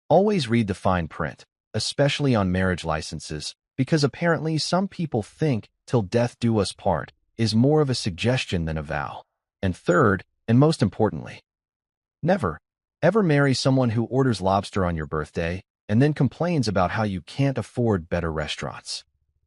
always read the fine print, especially on marriage licenses, because apparently some people think "till death do us part" is more of a suggestion than a vow. And third, and most importantly, never, ever marry someone who orders lobster on your birthday and then complains about how you can't afford better restaurants.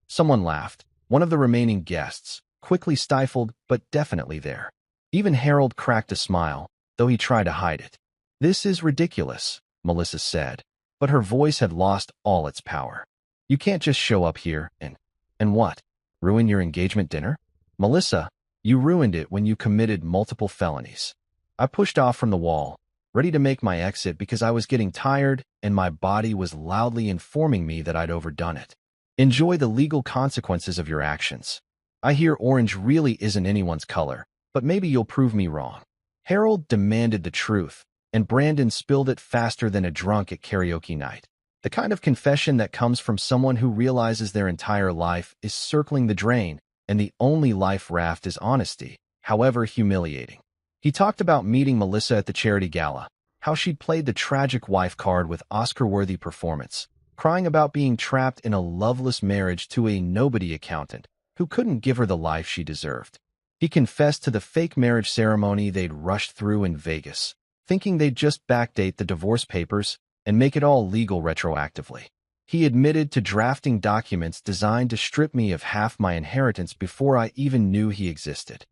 Someone laughed. One of the remaining guests, quickly stifled but definitely there. Even Harold cracked a smile, though he tried to hide it. "This is ridiculous," Melissa said, but her voice had lost all its power. "You can't just show up here and what? Ruin your engagement dinner? Melissa, you ruined it when you committed multiple felonies." I pushed off from the wall, ready to make my exit because I was getting tired and my body was loudly informing me that I'd overdone it. Enjoy the legal consequences of your actions. I hear orange really isn't anyone's color, but maybe you'll prove me wrong. Harold demanded the truth, and Brandon spilled it faster than a drunk at karaoke night. The kind of confession that comes from someone who realizes their entire life is circling the drain, and the only life raft is honesty, however humiliating. He talked about meeting Melissa at the charity gala, how she'd played the tragic wife card with Oscar-worthy performance, crying about being trapped in a loveless marriage to a nobody accountant who couldn't give her the life she deserved. He confessed to the fake marriage ceremony they'd rushed through in Vegas, thinking they'd just backdate the divorce papers and make it all legal retroactively. He admitted to drafting documents designed to strip me of half my inheritance before I even knew he existed.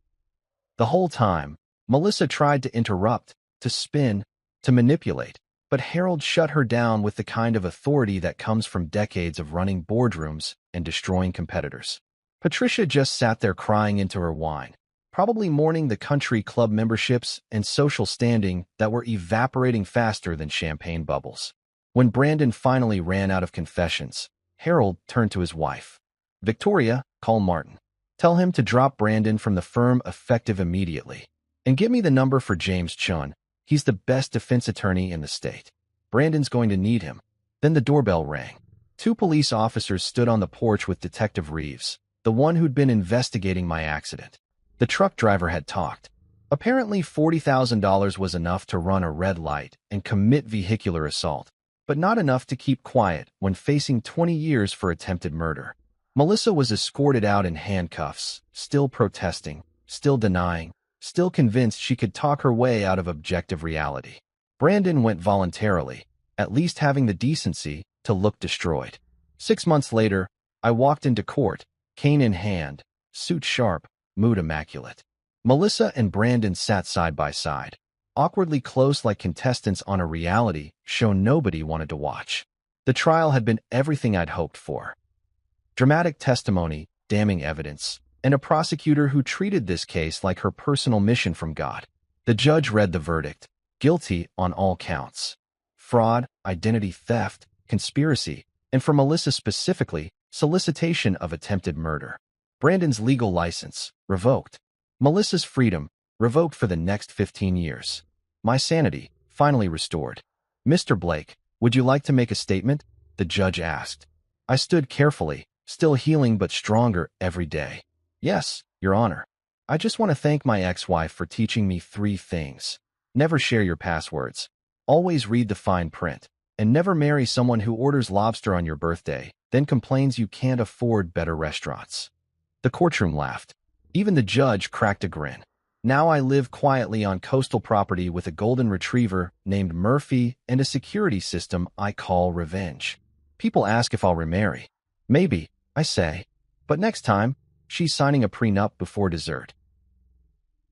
The whole time, Melissa tried to interrupt, to spin, to manipulate, but Harold shut her down with the kind of authority that comes from decades of running boardrooms and destroying competitors. Patricia just sat there crying into her wine, probably mourning the country club memberships and social standing that were evaporating faster than champagne bubbles. When Brandon finally ran out of confessions, Harold turned to his wife. "Victoria, call Martin. Tell him to drop Brandon from the firm effective immediately. And give me the number for James Chun. He's the best defense attorney in the state. Brandon's going to need him." Then the doorbell rang. 2 police officers stood on the porch with Detective Reeves, the one who'd been investigating my accident. The truck driver had talked. Apparently $40,000 was enough to run a red light and commit vehicular assault, but not enough to keep quiet when facing 20 years for attempted murder. Melissa was escorted out in handcuffs, still protesting, still denying, still convinced she could talk her way out of objective reality. Brandon went voluntarily, at least having the decency to look destroyed. 6 months later, I walked into court, cane in hand, suit sharp, mood immaculate. Melissa and Brandon sat side by side, awkwardly close like contestants on a reality show nobody wanted to watch. The trial had been everything I'd hoped for. Dramatic testimony, damning evidence, and a prosecutor who treated this case like her personal mission from God. The judge read the verdict: guilty on all counts. Fraud, identity theft, conspiracy, and for Melissa specifically, solicitation of attempted murder. Brandon's legal license, revoked. Melissa's freedom, revoked for the next 15 years. My sanity, finally restored. "Mr. Blake, would you like to make a statement?" the judge asked. I stood carefully, still healing but stronger every day. "Yes, Your Honor. I just want to thank my ex-wife for teaching me 3 things. Never share your passwords. Always read the fine print. And never marry someone who orders lobster on your birthday, then complains you can't afford better restaurants." The courtroom laughed. Even the judge cracked a grin. Now I live quietly on coastal property with a golden retriever named Murphy and a security system I call revenge. People ask if I'll remarry. Maybe, I say. But next time, she's signing a prenup before dessert.